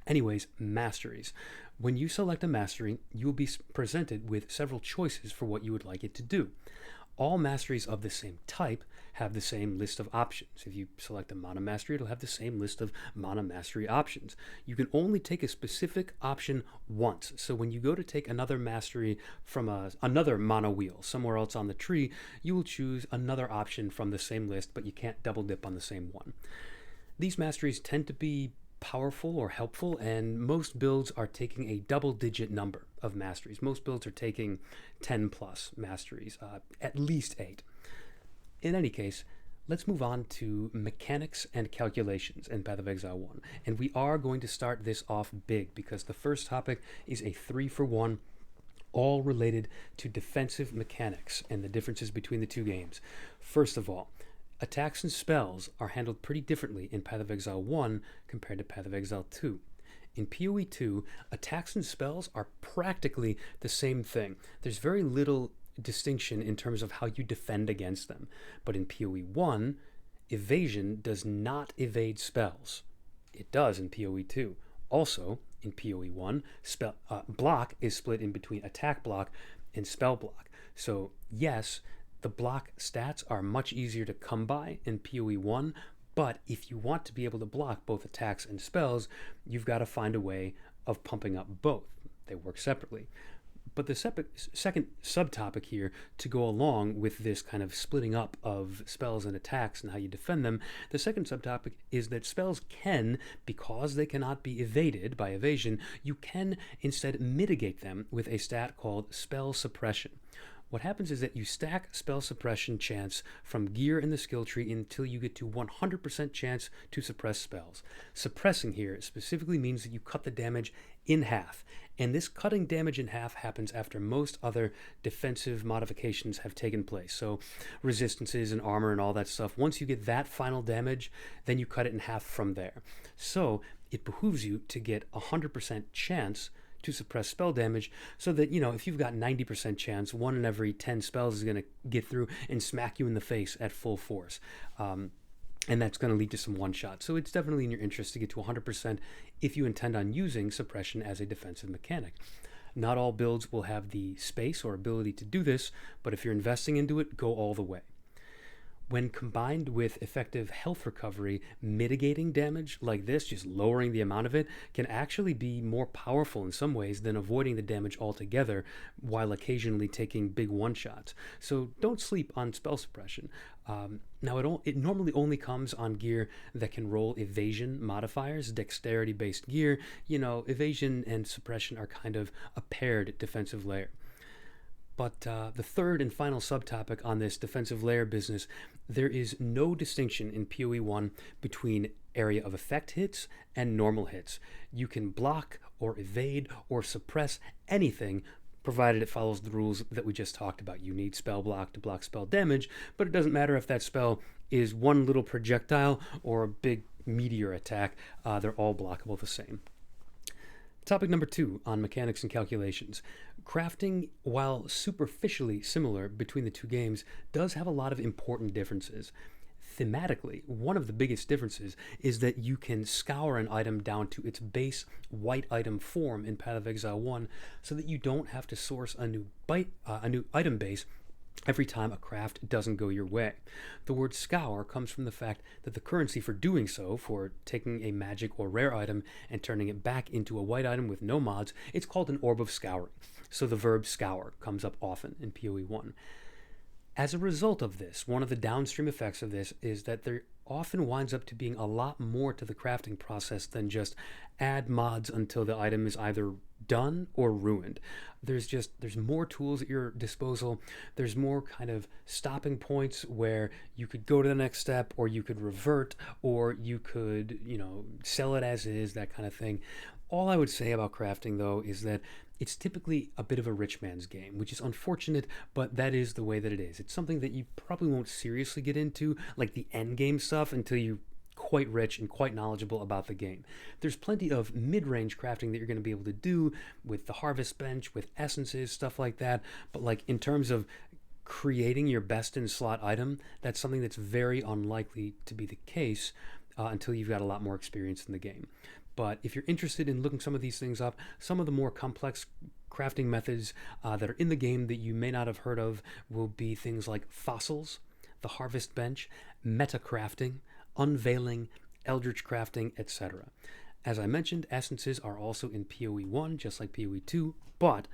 Anyways, masteries. When you select a mastery, you will be presented with several choices for what you would like it to do. All masteries of the same type have the same list of options. If you select a mana mastery, it'll have the same list of mana mastery options. You can only take a specific option once. So when you go to take another mastery from another mana wheel somewhere else on the tree, you will choose another option from the same list, but you can't double dip on the same one. These masteries tend to be powerful or helpful, and most builds are taking a double-digit number of masteries. Most builds are taking 10 plus masteries, at least 8. In any case, let's move on to mechanics and calculations in Path of Exile 1. And we are going to start this off big because the first topic is a 3-for-1, all related to defensive mechanics and the differences between the two games. First of all, attacks and spells are handled pretty differently in Path of Exile 1 compared to Path of Exile 2. In PoE 2, attacks and spells are practically the same thing. There's very little distinction in terms of how you defend against them. But in PoE 1, evasion does not evade spells. It does in PoE 2. Also, in PoE 1, block is split in between attack block and spell block. So, yes, the block stats are much easier to come by in PoE 1, but if you want to be able to block both attacks and spells, you've got to find a way of pumping up both. They work separately. But the second subtopic here to go along with this kind of splitting up of spells and attacks and how you defend them, the second subtopic is that spells can, because they cannot be evaded by evasion, you can instead mitigate them with a stat called spell suppression. What happens is that you stack spell suppression chance from gear in the skill tree until you get to 100% chance to suppress spells. Suppressing here specifically means that you cut the damage in half, and this cutting damage in half happens after most other defensive modifications have taken place. So resistances and armor and all that stuff, once you get that final damage, then you cut it in half from there. So it behooves you to get 100% chance to suppress spell damage, so that, if you've got 90% chance, 1 in every 10 spells is going to get through and smack you in the face at full force. And that's going to lead to some one-shots. So it's definitely in your interest to get to 100% if you intend on using suppression as a defensive mechanic. Not all builds will have the space or ability to do this, but if you're investing into it, go all the way. When combined with effective health recovery, mitigating damage like this, just lowering the amount of it, can actually be more powerful in some ways than avoiding the damage altogether while occasionally taking big one-shots. So don't sleep on spell suppression. Now, it normally only comes on gear that can roll evasion modifiers, dexterity-based gear. Evasion and suppression are kind of a paired defensive layer. But the third and final subtopic on this defensive layer business, there is no distinction in PoE 1 between area of effect hits and normal hits. You can block or evade or suppress anything, provided it follows the rules that we just talked about. You need spell block to block spell damage, but it doesn't matter if that spell is one little projectile or a big meteor attack. They're all blockable the same. Topic number 2 on mechanics and calculations. Crafting, while superficially similar between the two games, does have a lot of important differences. Thematically, one of the biggest differences is that you can scour an item down to its base white item form in Path of Exile 1 so that you don't have to source a new item base every time a craft doesn't go your way. The word scour comes from the fact that the currency for doing so, for taking a magic or rare item and turning it back into a white item with no mods, it's called an orb of scouring. So the verb scour comes up often in PoE 1. As a result of this, one of the downstream effects of this is that there often winds up to being a lot more to the crafting process than just add mods until the item is either done or ruined. There's more tools at your disposal. There's more kind of stopping points where you could go to the next step, or you could revert, or you could, sell it as is, that kind of thing. All I would say about crafting, though, is that it's typically a bit of a rich man's game, which is unfortunate, but that is the way that it is. It's something that you probably won't seriously get into, like the endgame stuff, until you quite rich and quite knowledgeable about the game. There's plenty of mid-range crafting that you're going to be able to do with the harvest bench, with essences, stuff like that. But like in terms of creating your best in slot item, that's something that's very unlikely to be the case until you've got a lot more experience in the game. But if you're interested in looking some of these things up, some of the more complex crafting methods that are in the game that you may not have heard of will be things like fossils, the harvest bench, meta crafting, unveiling, eldritch crafting, etc. As I mentioned, essences are also in PoE 1, just like PoE 2, but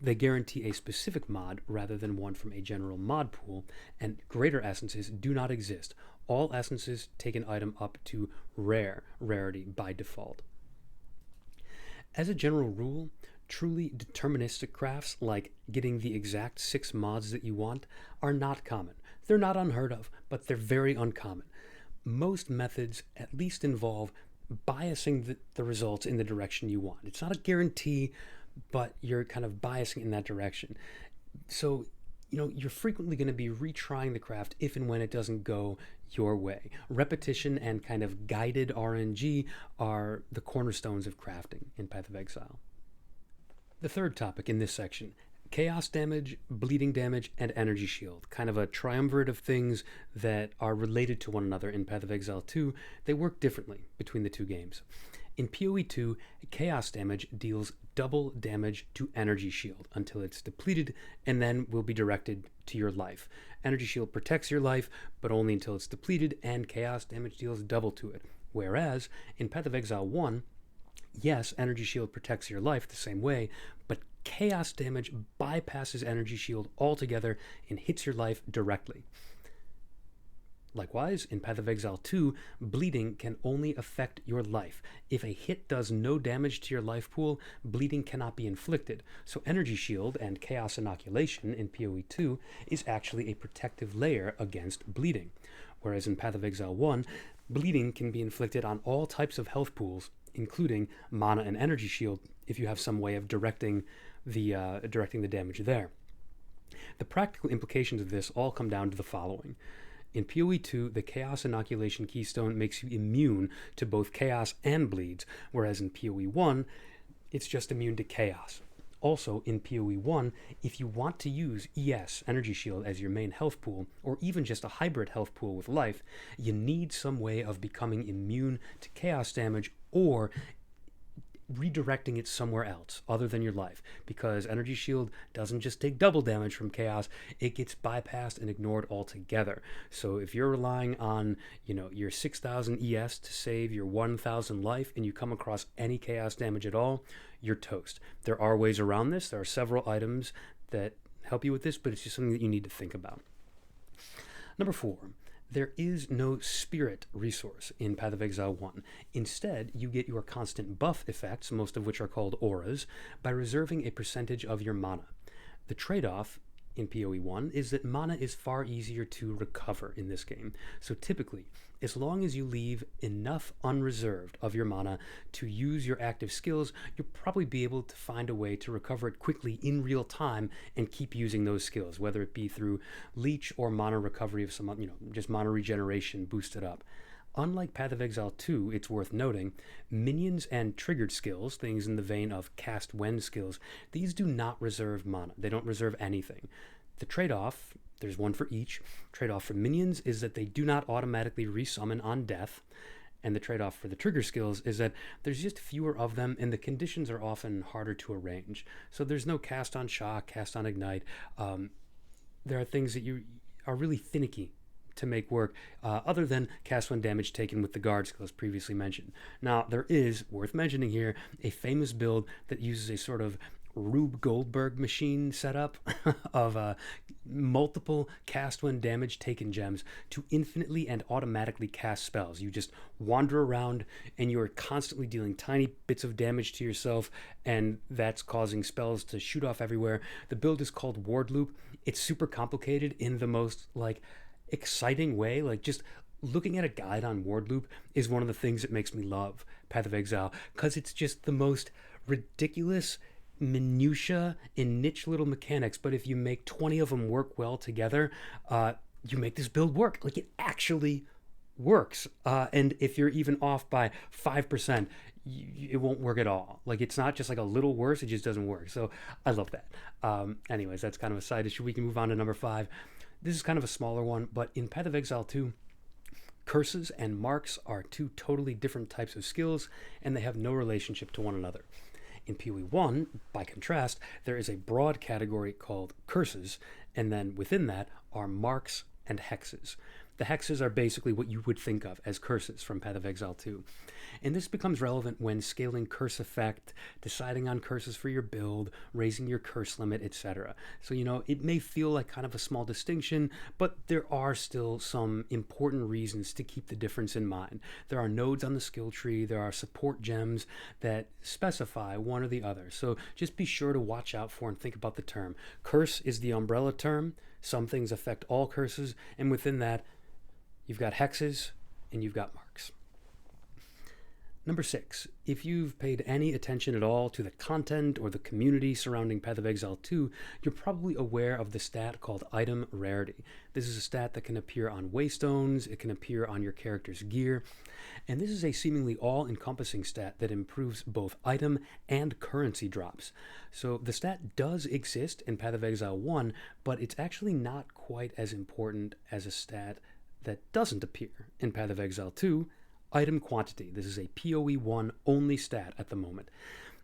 they guarantee a specific mod rather than one from a general mod pool, and greater essences do not exist. All essences take an item up to rarity by default. As a general rule, truly deterministic crafts, like getting the exact 6 mods that you want, are not common. They're not unheard of, but they're very uncommon. Most methods at least involve biasing the results in the direction you want. It's not a guarantee, but you're kind of biasing in that direction. So, you're frequently going to be retrying the craft if and when it doesn't go your way. Repetition and kind of guided RNG are the cornerstones of crafting in Path of Exile. The third topic in this section: chaos damage, bleeding damage, and energy shield. Kind of a triumvirate of things that are related to one another in Path of Exile 2. They work differently between the two games. In PoE 2, chaos damage deals double damage to energy shield until it's depleted, and then will be directed to your life. Energy shield protects your life, but only until it's depleted, and chaos damage deals double to it. Whereas in Path of Exile 1, yes, energy shield protects your life the same way, but chaos damage bypasses energy shield altogether and hits your life directly. Likewise, in Path of Exile 2, bleeding can only affect your life. If a hit does no damage to your life pool, bleeding cannot be inflicted. So energy shield and chaos inoculation in PoE 2 is actually a protective layer against bleeding. Whereas in Path of Exile 1, bleeding can be inflicted on all types of health pools, including mana and energy shield, if you have some way of directing the damage there. The practical implications of this all come down to the following. In PoE 2, the Chaos Inoculation Keystone makes you immune to both Chaos and Bleeds, whereas in PoE 1, it's just immune to Chaos. Also, in PoE 1, if you want to use ES, Energy Shield, as your main health pool, or even just a hybrid health pool with life, you need some way of becoming immune to Chaos damage or redirecting it somewhere else other than your life, because energy shield doesn't just take double damage from chaos, it gets bypassed and ignored altogether. So if you're relying on your 6,000 ES to save your 1,000 life and you come across any chaos damage at all, you're toast. There are ways around this. There are several items that help you with this, but it's just something that you need to think about. Number 4, there is no spirit resource in Path of Exile 1. Instead, you get your constant buff effects, most of which are called auras, by reserving a percentage of your mana. The trade-off in PoE 1 is that mana is far easier to recover in this game. So typically, as long as you leave enough unreserved of your mana to use your active skills, you'll probably be able to find a way to recover it quickly in real time and keep using those skills, whether it be through leech or mana recovery of some, just mana regeneration boosted up. Unlike Path of Exile 2, it's worth noting, minions and triggered skills, things in the vein of cast when skills, these do not reserve mana. They don't reserve anything. The trade-off, there's one for each. Trade-off for minions is that they do not automatically resummon on death. And the trade-off for the trigger skills is that there's just fewer of them and the conditions are often harder to arrange. So there's no cast on shock, cast on ignite. There are things that you are really finicky to make work, other than cast when damage taken with the guard skills previously mentioned. Now, there is, worth mentioning here, a famous build that uses a sort of Rube Goldberg machine setup of multiple cast when damage taken gems to infinitely and automatically cast spells. You just wander around and you're constantly dealing tiny bits of damage to yourself, and that's causing spells to shoot off everywhere. The build is called Ward Loop. It's super complicated in the most like exciting way. Like, just looking at a guide on Ward Loop is one of the things that makes me love Path of Exile, because it's just the most ridiculous minutia in niche little mechanics, but if you make 20 of them work well together, you make this build work. Like, it actually works. And if you're even off by 5%, it won't work at all. Like, it's not just like a little worse, it just doesn't work. So I love that. Anyways, that's kind of a side issue. We can move on to number 5. This is kind of a smaller one, but in Path of Exile 2, curses and marks are two totally different types of skills, and they have no relationship to one another. In POE 1, by contrast, there is a broad category called curses, and then within that are marks and hexes. The hexes are basically what you would think of as curses from Path of Exile 2. And this becomes relevant when scaling curse effect, deciding on curses for your build, raising your curse limit, etc. So, it may feel like kind of a small distinction, but there are still some important reasons to keep the difference in mind. There are nodes on the skill tree, there are support gems that specify one or the other. So just be sure to watch out for and think about the term. Curse is the umbrella term. Some things affect all curses, and within that, you've got hexes and you've got marks. Number 6, if you've paid any attention at all to the content or the community surrounding Path of Exile 2, you're probably aware of the stat called Item Rarity. This is a stat that can appear on waystones, it can appear on your character's gear, and this is a seemingly all-encompassing stat that improves both item and currency drops. So the stat does exist in Path of Exile 1, but it's actually not quite as important as a stat that doesn't appear in Path of Exile 2, item quantity. This is a POE 1 only stat at the moment.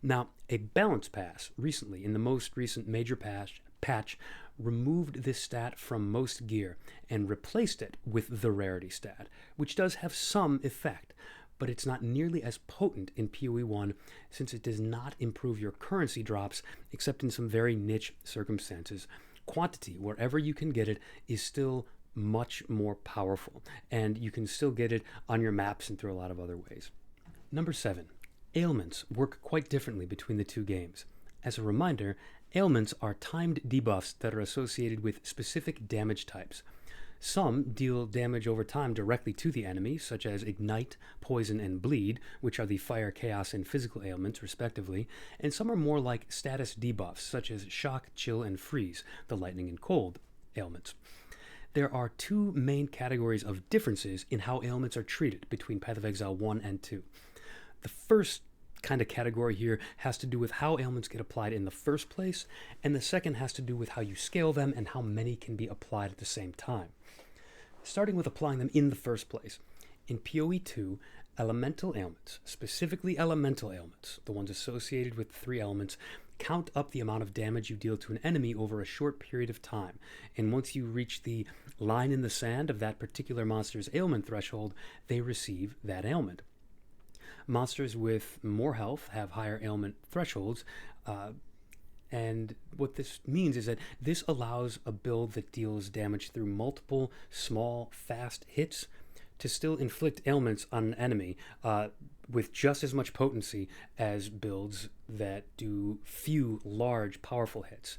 Now, a balance pass recently, in the most recent major patch, removed this stat from most gear and replaced it with the rarity stat, which does have some effect, but it's not nearly as potent in POE 1 since it does not improve your currency drops except in some very niche circumstances. Quantity, wherever you can get it, is still much more powerful, and you can still get it on your maps and through a lot of other ways. Number 7, ailments work quite differently between the two games. As a reminder, ailments are timed debuffs that are associated with specific damage types. Some deal damage over time directly to the enemy, such as Ignite, Poison, and Bleed, which are the Fire, Chaos, and Physical ailments, respectively, and some are more like status debuffs, such as Shock, Chill, and Freeze, the Lightning and Cold ailments. There are two main categories of differences in how ailments are treated between Path of Exile 1 and 2. The first kind of category here has to do with how ailments get applied in the first place, and the second has to do with how you scale them and how many can be applied at the same time. Starting with applying them in the first place. In POE 2, elemental ailments, specifically elemental ailments, the ones associated with 3 elements, count up the amount of damage you deal to an enemy over a short period of time, and once you reach the line in the sand of that particular monster's ailment threshold, they receive that ailment. Monsters with more health have higher ailment thresholds, and what this means is that this allows a build that deals damage through multiple small, fast hits to still inflict ailments on an enemy with just as much potency as builds that do few large, powerful hits.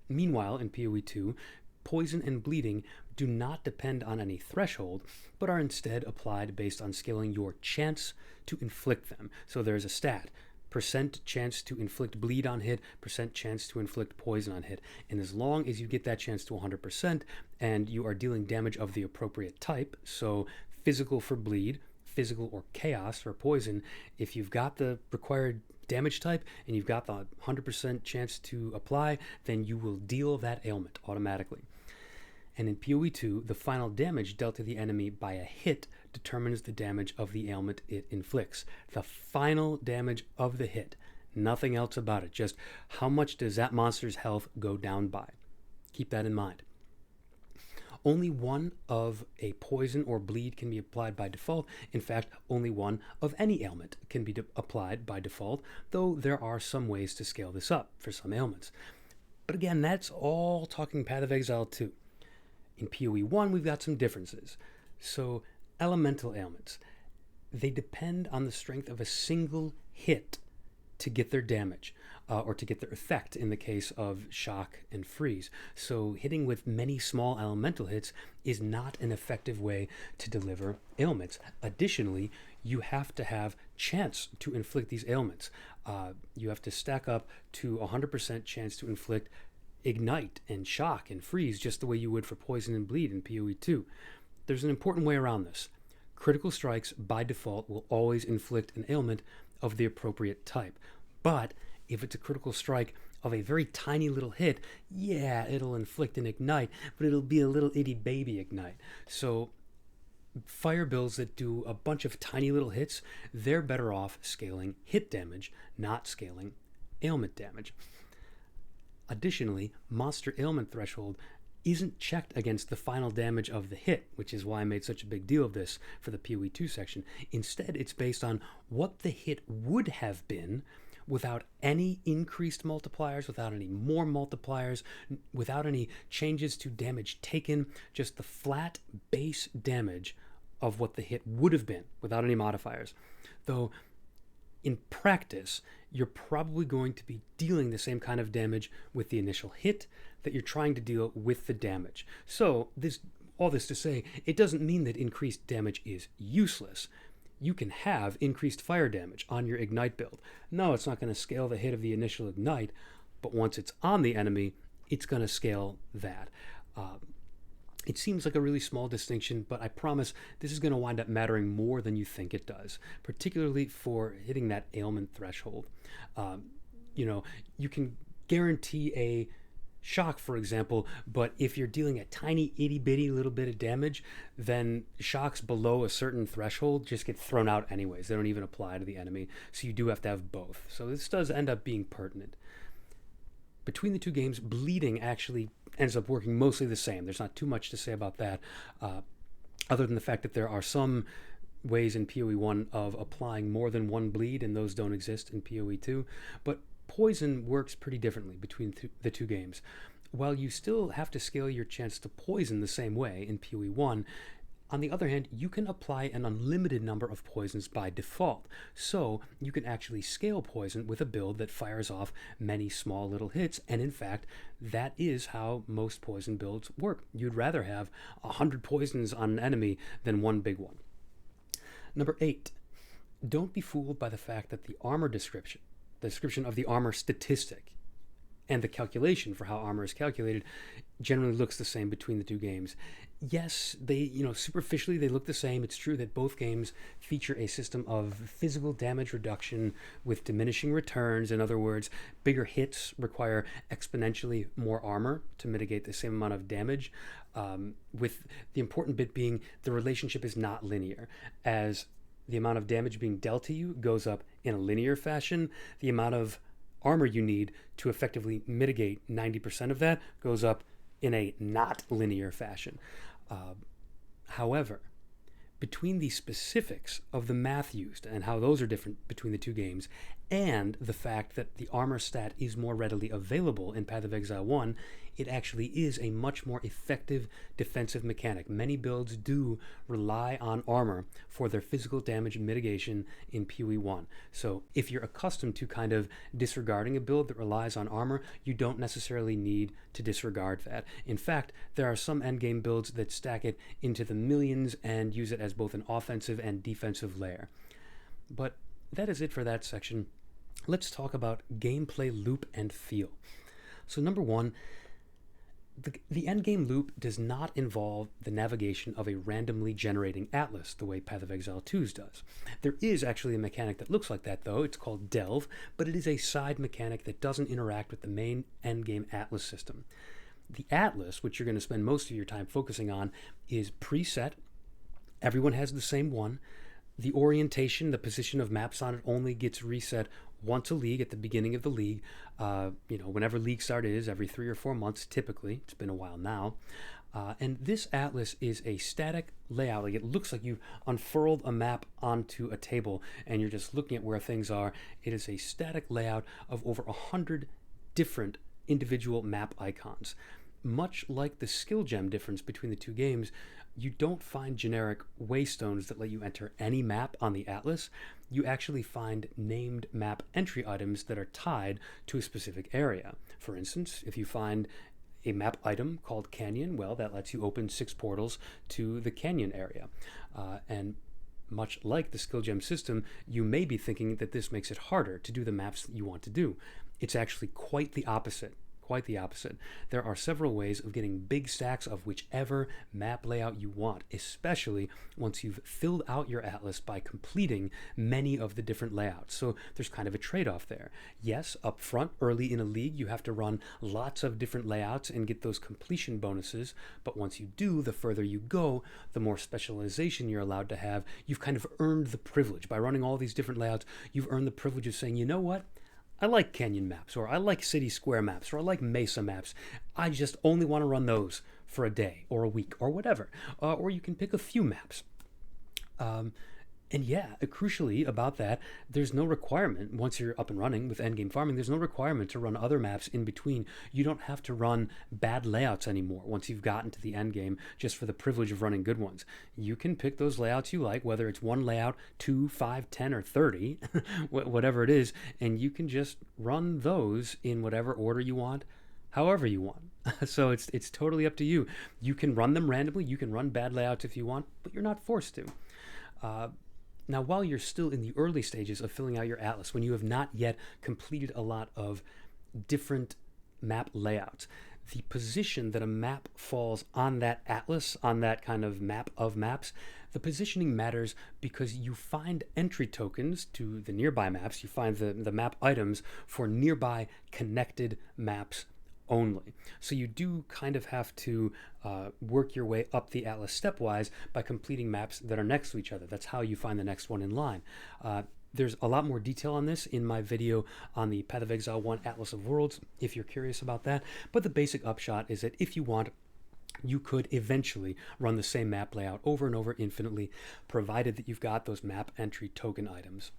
Meanwhile, in POE 2, poison and bleeding do not depend on any threshold, but are instead applied based on scaling your chance to inflict them. So there's a stat, percent chance to inflict bleed on hit, percent chance to inflict poison on hit. And as long as you get that chance to 100% and you are dealing damage of the appropriate type, so physical for bleed, physical or chaos for poison, if you've got the required damage type and you've got the 100% chance to apply, then you will deal that ailment automatically. And in POE 2, the final damage dealt to the enemy by a hit determines the damage of the ailment it inflicts. The final damage of the hit. Nothing else about it. Just how much does that monster's health go down by. Keep that in mind. Only one of a poison or bleed can be applied by default. In fact, only one of any ailment can be applied by default, though there are some ways to scale this up for some ailments. But again, that's all talking Path of Exile 2. In PoE 1, we've got some differences. So, elemental ailments, they depend on the strength of a single hit to get their damage, or to get their effect in the case of shock and freeze. So hitting with many small elemental hits is not an effective way to deliver ailments. Additionally, you have to have chance to inflict these ailments. You have to stack up to 100% chance to inflict ignite and shock and freeze just the way you would for poison and bleed in PoE 2. There's an important way around this. Critical strikes by default will always inflict an ailment of the appropriate type. But if it's a critical strike of a very tiny little hit, yeah, it'll inflict an ignite, but it'll be a little itty baby ignite. So fire builds that do a bunch of tiny little hits, they're better off scaling hit damage, not scaling ailment damage. Additionally, monster ailment threshold isn't checked against the final damage of the hit, which is why I made such a big deal of this for the PoE 2 section. Instead, it's based on what the hit would have been without any increased multipliers, without any more multipliers, without any changes to damage taken, just the flat base damage of what the hit would have been without any modifiers. Though in practice, you're probably going to be dealing the same kind of damage with the initial hit that you're trying to deal with the damage. So all this to say, it doesn't mean that increased damage is useless. You can have increased fire damage on your ignite build. No, it's not going to scale the hit of the initial ignite, but once it's on the enemy, it's going to scale that. It seems like a really small distinction, but I promise this is going to wind up mattering more than you think it does, particularly for hitting that ailment threshold. You can guarantee a shock, for example, but if you're dealing a tiny itty bitty little bit of damage, then shocks below a certain threshold just get thrown out anyways. They don't even apply to the enemy, so you do have to have both. So this does end up being pertinent. Between the two games, bleeding actually ends up working mostly the same. There's not too much to say about that, other than the fact that there are some ways in PoE 1 of applying more than one bleed, and those don't exist in PoE 2. But poison works pretty differently between the two games. While you still have to scale your chance to poison the same way in PoE 1, on the other hand, you can apply an unlimited number of poisons by default. So you can actually scale poison with a build that fires off many small little hits, and in fact, that is how most poison builds work. You'd rather have 100 poisons on an enemy than one big one. Number 8, don't be fooled by the fact that the description of the armor statistic, and the calculation for how armor is calculated generally looks the same between the two games. Yes, they, superficially they look the same. It's true that both games feature a system of physical damage reduction with diminishing returns. In other words, bigger hits require exponentially more armor to mitigate the same amount of damage, with the important bit being the relationship is not linear. As the amount of damage being dealt to you goes up in a linear fashion, the amount of armor you need to effectively mitigate 90% of that goes up in a not linear fashion. However, between the specifics of the math used and how those are different between the two games, and the fact that the armor stat is more readily available in Path of Exile 1, it actually is a much more effective defensive mechanic. Many builds do rely on armor for their physical damage mitigation in PoE 1. So if you're accustomed to kind of disregarding a build that relies on armor, you don't necessarily need to disregard that. In fact, there are some endgame builds that stack it into the millions and use it as both an offensive and defensive layer. But that is it for that section. Let's talk about gameplay loop and feel. So number 1, the endgame loop does not involve the navigation of a randomly generating atlas the way Path of Exile 2's does. There is actually a mechanic that looks like that, though. It's called Delve, but it is a side mechanic that doesn't interact with the main endgame atlas system. The atlas, which you're going to spend most of your time focusing on, is preset. Everyone has the same one. The orientation, the position of maps on it only gets reset once a league at the beginning of the league. Whenever league start is, every 3 or 4 months typically. It's been a while now. And this atlas is a static layout. Like, it looks like you've unfurled a map onto a table and you're just looking at where things are. It is a static layout of over 100 different individual map icons. Much like the skill gem difference between the two games, you don't find generic waystones that let you enter any map on the atlas. You actually find named map entry items that are tied to a specific area. For instance, if you find a map item called Canyon, well, that lets you open 6 portals to the Canyon area. And much like the skill gem system, you may be thinking that this makes it harder to do the maps that you want to do. It's actually quite the opposite. Quite the opposite. There are several ways of getting big stacks of whichever map layout you want, especially once you've filled out your atlas by completing many of the different layouts. So there's kind of a trade-off there. Yes, up front, early in a league, you have to run lots of different layouts and get those completion bonuses, but once you do, the further you go, the more specialization you're allowed to have. You've kind of earned the privilege. By running all these different layouts, you've earned the privilege of saying, you know what? I like canyon maps, or I like city square maps, or I like mesa maps. I just only want to run those for a day or a week or whatever. Or you can pick a few maps. And yeah, crucially about that, there's no requirement, once you're up and running with endgame farming, there's no requirement to run other maps in between. You don't have to run bad layouts anymore once you've gotten to the endgame just for the privilege of running good ones. You can pick those layouts you like, whether it's one layout, 2, 5, 10, or 30, whatever it is, and you can just run those in whatever order you want, however you want. So it's totally up to you. You can run them randomly, you can run bad layouts if you want, but you're not forced to. Now, while you're still in the early stages of filling out your atlas, when you have not yet completed a lot of different map layouts, the position that a map falls on that atlas, on that kind of map of maps, the positioning matters because you find entry tokens to the nearby maps, you find the map items for nearby connected maps only. So you do kind of have to work your way up the atlas stepwise by completing maps that are next to each other. That's how you find the next one in line. There's a lot more detail on this in my video on the Path of Exile 1 Atlas of Worlds, if you're curious about that. But the basic upshot is that if you want, you could eventually run the same map layout over and over infinitely, provided that you've got those map entry token items.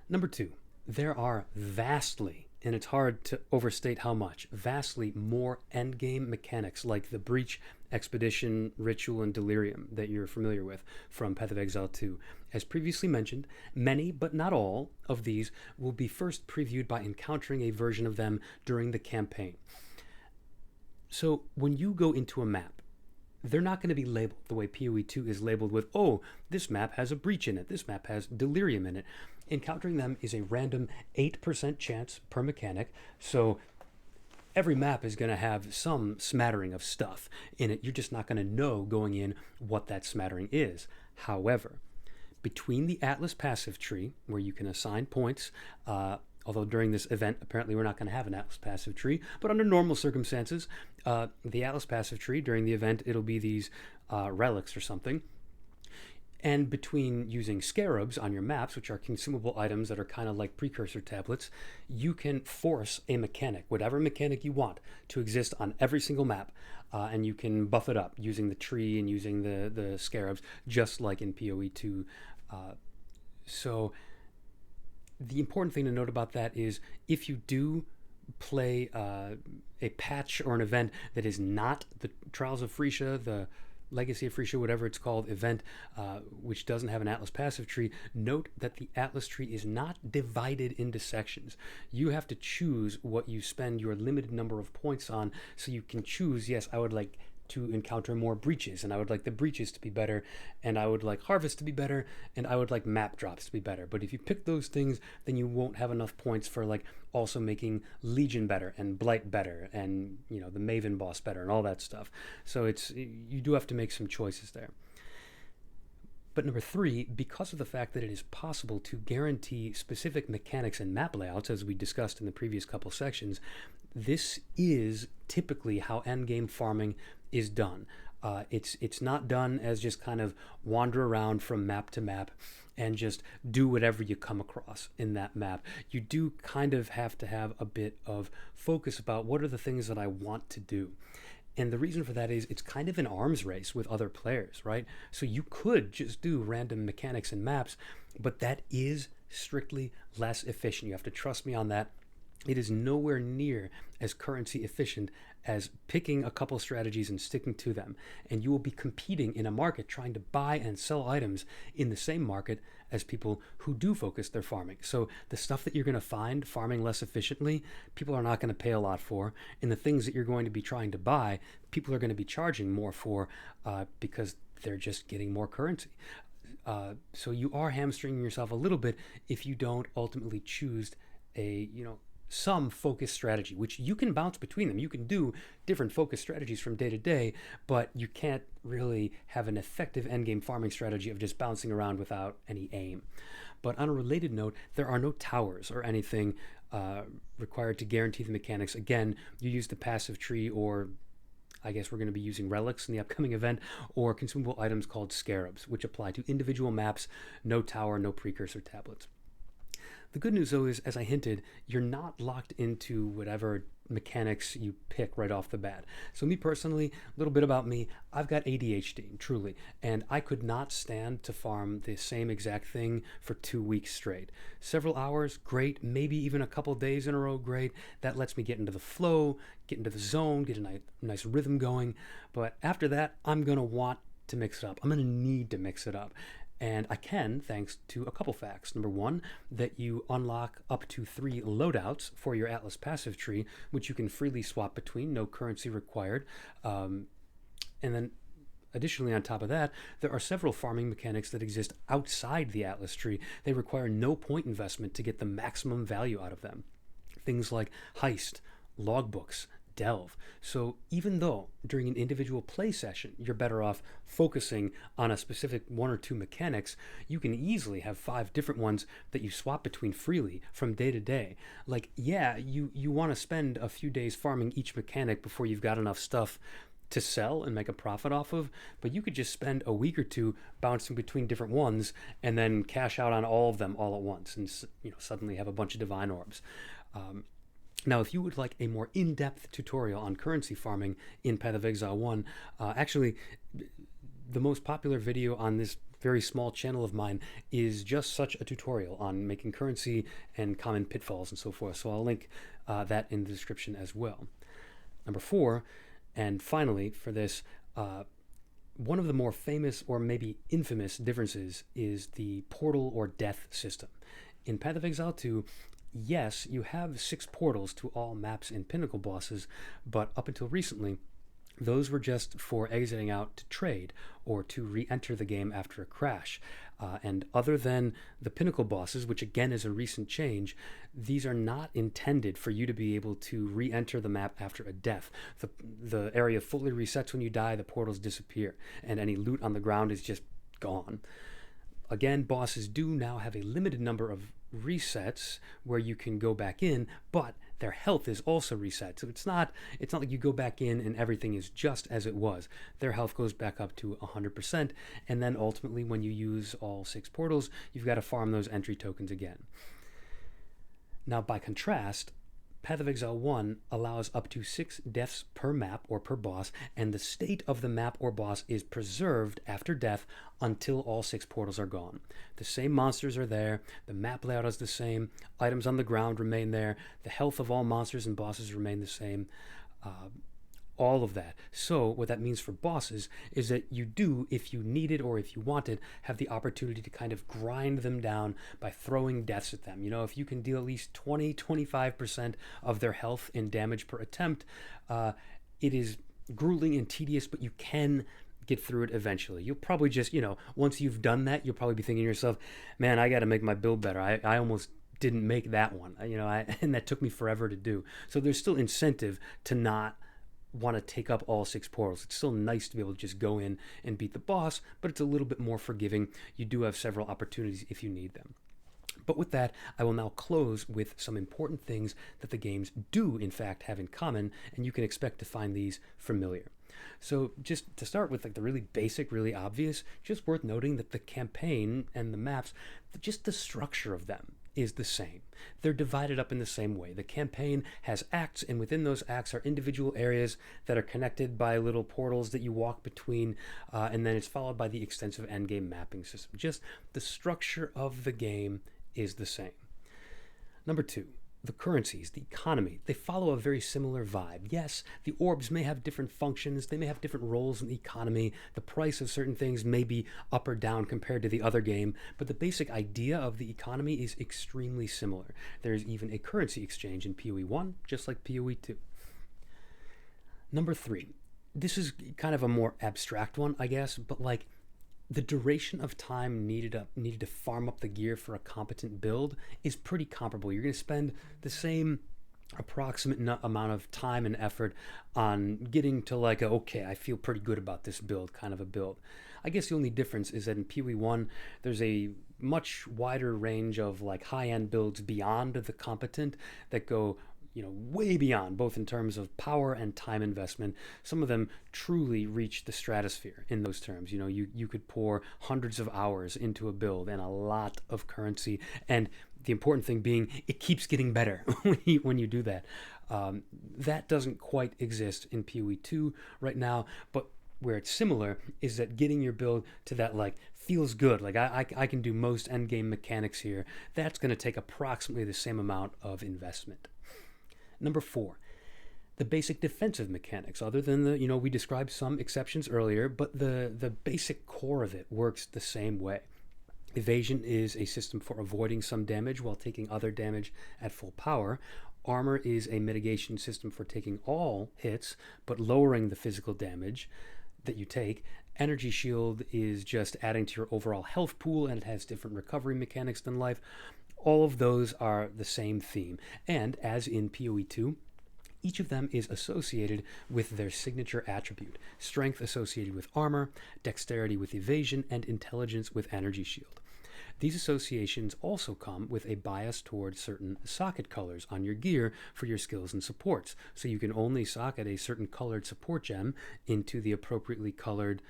Number 2, there are vastly, and it's hard to overstate how much, vastly more endgame mechanics like the Breach, Expedition, Ritual, and Delirium that you're familiar with from Path of Exile 2. As previously mentioned, many, but not all, of these will be first previewed by encountering a version of them during the campaign. So when you go into a map, they're not going to be labeled the way POE 2 is labeled with, oh, this map has a breach in it, this map has delirium in it. Encountering them is a random 8% chance per mechanic, so every map is going to have some smattering of stuff in it. You're just not going to know going in what that smattering is. However, between the Atlas passive tree, where you can assign points, although during this event, apparently we're not going to have an Atlas passive tree, but under normal circumstances, the Atlas passive tree, during the event, it'll be these relics or something. And between using scarabs on your maps, which are consumable items that are kind of like precursor tablets, you can force a mechanic, whatever mechanic you want, to exist on every single map. And you can buff it up using the tree and using the scarabs, just like in PoE 2. So the important thing to note about that is if you do play a patch or an event that is not the Trials of Phrecia, the Legacy of Phrecia, whatever it's called, event, which doesn't have an Atlas passive tree, note that the Atlas tree is not divided into sections. You have to choose what you spend your limited number of points on, so you can choose, yes, I would like to encounter more breaches, and I would like the breaches to be better, and I would like harvest to be better, and I would like map drops to be better. But if you pick those things, then you won't have enough points for like also making Legion better and Blight better and, you know, the Maven boss better and all that stuff. So you do have to make some choices there. But number 3, because of the fact that it is possible to guarantee specific mechanics and map layouts, as we discussed in the previous couple sections, this is typically how endgame farming is done. It's not done as just kind of wander around from map to map and just do whatever you come across in that map. You do kind of have to have a bit of focus about what are the things that I want to do. And the reason for that is it's kind of an arms race with other players, right? So you could just do random mechanics and maps, but that is strictly less efficient. You have to trust me on that. It is nowhere near as currency efficient as picking a couple strategies and sticking to them. And you will be competing in a market trying to buy and sell items in the same market as people who do focus their farming. So the stuff that you're going to find farming less efficiently, people are not going to pay a lot for. And the things that you're going to be trying to buy, people are going to be charging more for because they're just getting more currency. So you are hamstringing yourself a little bit if you don't ultimately choose a, some focus strategy, which you can bounce between them. You can do different focus strategies from day to day, but you can't really have an effective endgame farming strategy of just bouncing around without any aim. But on a related note, there are no towers or anything required to guarantee the mechanics. Again, you use the passive tree, or I guess we're going to be using relics in the upcoming event, or consumable items called scarabs, which apply to individual maps. No tower, no precursor tablets. The good news, though, is, as I hinted, you're not locked into whatever mechanics you pick right off the bat. So me personally, a little bit about me, I've got ADHD, truly, and I could not stand to farm the same exact thing for 2 weeks straight. Several hours, great. Maybe even a couple days in a row, great. That lets me get into the flow, get into the zone, get a nice rhythm going. But after that, I'm going to want to mix it up. I'm going to need to mix it up. And I can, thanks to a couple facts. Number one, that you unlock up to 3 loadouts for your Atlas passive tree, which you can freely swap between, no currency required. And then additionally, on top of that, there are several farming mechanics that exist outside the Atlas tree. They require no point investment to get the maximum value out of them. Things like heist, logbooks, delve. So even though during an individual play session you're better off focusing on a specific 1 or 2 mechanics, you can easily have 5 different ones that you swap between freely from day to day. Like, yeah, you want to spend a few days farming each mechanic before you've got enough stuff to sell and make a profit off of, but you could just spend a week or 2 bouncing between different ones and then cash out on all of them all at once, and suddenly have a bunch of divine orbs. Now, if you would like a more in-depth tutorial on currency farming in Path of Exile 1, actually, the most popular video on this very small channel of mine is just such a tutorial on making currency and common pitfalls and so forth. So I'll link that in the description as well. Number 4, and finally for this, one of the more famous or maybe infamous differences is the portal or death system. In Path of Exile 2, yes, you have 6 portals to all maps and pinnacle bosses, but up until recently, those were just for exiting out to trade or to re-enter the game after a crash. And other than the pinnacle bosses, which again is a recent change, these are not intended for you to be able to re-enter the map after a death. The area fully resets when you die, the portals disappear, and any loot on the ground is just gone. Again, bosses do now have a limited number of resets where you can go back in, but their health is also reset. So it's not like you go back in and everything is just as it was. Their health goes back up to 100%, and then ultimately when you use all 6 portals, you've got to farm those entry tokens again. Now, by contrast, Path of Exile 1 allows up to 6 deaths per map or per boss, and the state of the map or boss is preserved after death until all 6 portals are gone. The same monsters are there, the map layout is the same, items on the ground remain there, the health of all monsters and bosses remain the same, all of that. So what that means for bosses is that you do, if you need it or if you want it, have the opportunity to kind of grind them down by throwing deaths at them. If you can deal at least 20-25% of their health in damage per attempt, it is grueling and tedious, but you can get through it eventually. You'll probably just, once you've done that, you'll probably be thinking to yourself, man, I got to make my build better. I almost didn't make that one, and that took me forever to do. So there's still incentive to not want to take up all 6 portals. It's still nice to be able to just go in and beat the boss, but it's a little bit more forgiving. You do have several opportunities if you need them. But with that, I will now close with some important things that the games do in fact have in common, and you can expect to find these familiar. So just to start with, the really basic, really obvious, just worth noting that the campaign and the maps, just the structure of them is the same. They're divided up in the same way. The campaign has acts, and within those acts are individual areas that are connected by little portals that you walk between, and then it's followed by the extensive endgame mapping system. Just the structure of the game is the same. Number 2, the currencies, the economy, they follow a very similar vibe. Yes, the orbs may have different functions, they may have different roles in the economy, the price of certain things may be up or down compared to the other game, but the basic idea of the economy is extremely similar. There's even a currency exchange in PoE 1, just like PoE 2. Number 3, this is kind of a more abstract one, I guess, but like, the duration of time needed to farm up the gear for a competent build is pretty comparable. You're going to spend the same approximate amount of time and effort on getting to like okay, I feel pretty good about this build kind of a build. I guess the only difference is that in PoE 1 there's a much wider range of like high-end builds beyond the competent that go way beyond, both in terms of power and time investment. Some of them truly reach the stratosphere in those terms. You could pour hundreds of hours into a build and a lot of currency, and the important thing being it keeps getting better when you do that. That doesn't quite exist in PoE 2 right now, but where it's similar is that getting your build to that like feels good, like I can do most endgame mechanics here, that's going to take approximately the same amount of investment. Number 4, the basic defensive mechanics, other than we described some exceptions earlier, but the basic core of it works the same way. Evasion is a system for avoiding some damage while taking other damage at full power. Armor is a mitigation system for taking all hits, but lowering the physical damage that you take. Energy shield is just adding to your overall health pool, and it has different recovery mechanics than life. All of those are the same theme, and as in PoE 2, each of them is associated with their signature attribute: strength associated with armor, dexterity with evasion, and intelligence with energy shield. These associations also come with a bias towards certain socket colors on your gear for your skills and supports, so you can only socket a certain colored support gem into the appropriately colored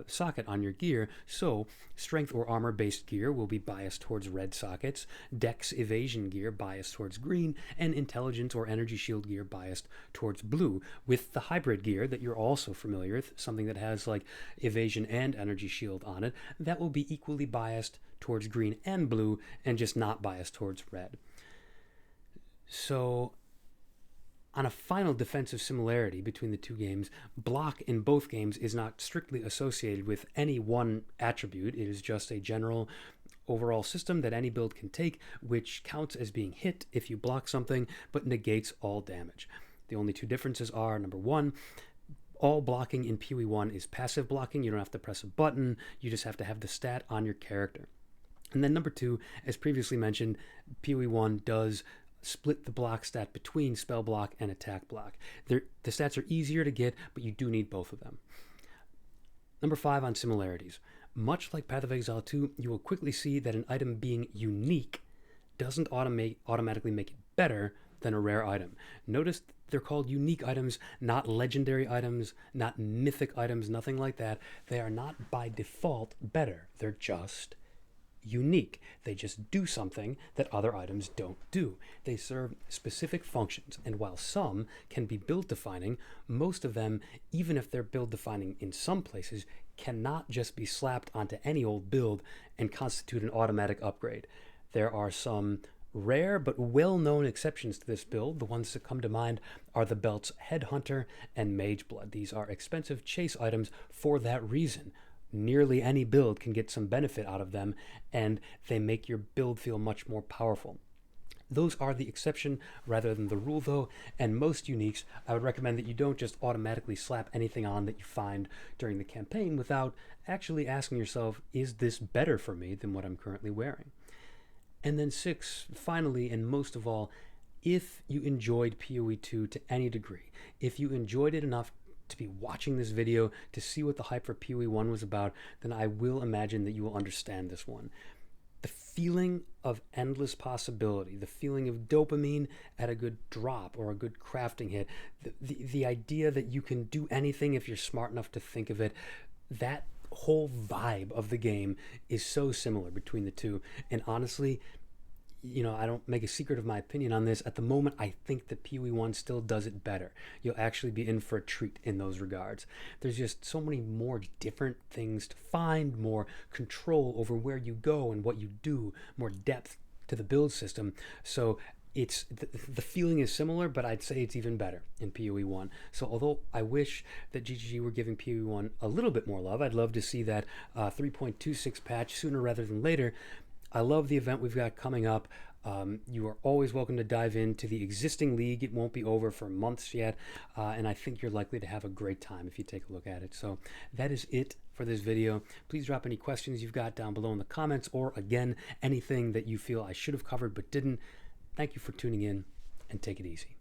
socket on your gear. So strength or armor based gear will be biased towards red sockets, dex evasion gear biased towards green, and intelligence or energy shield gear biased towards blue, with the hybrid gear that you're also familiar with, something that has like evasion and energy shield on it, that will be equally biased towards green and blue and just not biased towards red. So on a final defensive similarity between the two games, block in both games is not strictly associated with any one attribute. It is just a general overall system that any build can take, which counts as being hit if you block something, but negates all damage. The only two differences are, number 1, all blocking in PoE 1 is passive blocking. You don't have to press a button. You just have to have the stat on your character. And then number 2, as previously mentioned, PoE 1 does split the block stat between spell block and attack block. The stats are easier to get, but you do need both of them. Number 5 on similarities. Much like Path of Exile 2, you will quickly see that an item being unique doesn't automatically make it better than a rare item. Notice they're called unique items, not legendary items, not mythic items, nothing like that. They are not by default better. They're just unique. They just do something that other items don't do. They serve specific functions, and while some can be build defining, most of them, even if they're build defining in some places, cannot just be slapped onto any old build and constitute an automatic upgrade. There are some rare but well-known exceptions to this build. The ones that come to mind are the belts Headhunter and Mageblood. These are expensive chase items for that reason. Nearly any build can get some benefit out of them, and they make your build feel much more powerful. Those are the exception rather than the rule, though, and most uniques, I would recommend that you don't just automatically slap anything on that you find during the campaign without actually asking yourself, is this better for me than what I'm currently wearing? And then 6, finally, and most of all, if you enjoyed PoE 2 to any degree, if you enjoyed it enough to be watching this video to see what the hype for PoE 1 was about, then I will imagine that you will understand this one. The feeling of endless possibility, the feeling of dopamine at a good drop or a good crafting hit, the idea that you can do anything if you're smart enough to think of it, that whole vibe of the game is so similar between the two. And honestly, I don't make a secret of my opinion on this. At the moment, I think that PoE 1 still does it better. You'll actually be in for a treat in those regards. There's just so many more different things to find, more control over where you go and what you do, more depth to the build system. So the feeling is similar, but I'd say it's even better in PoE 1. So although I wish that GGG were giving PoE 1 a little bit more love, I'd love to see that 3.26 patch sooner rather than later. I love the event we've got coming up. You are always welcome to dive into the existing league. It won't be over for months yet, and I think you're likely to have a great time if you take a look at it. So that is it for this video. Please drop any questions you've got down below in the comments, or again, anything that you feel I should have covered but didn't. Thank you for tuning in, and take it easy.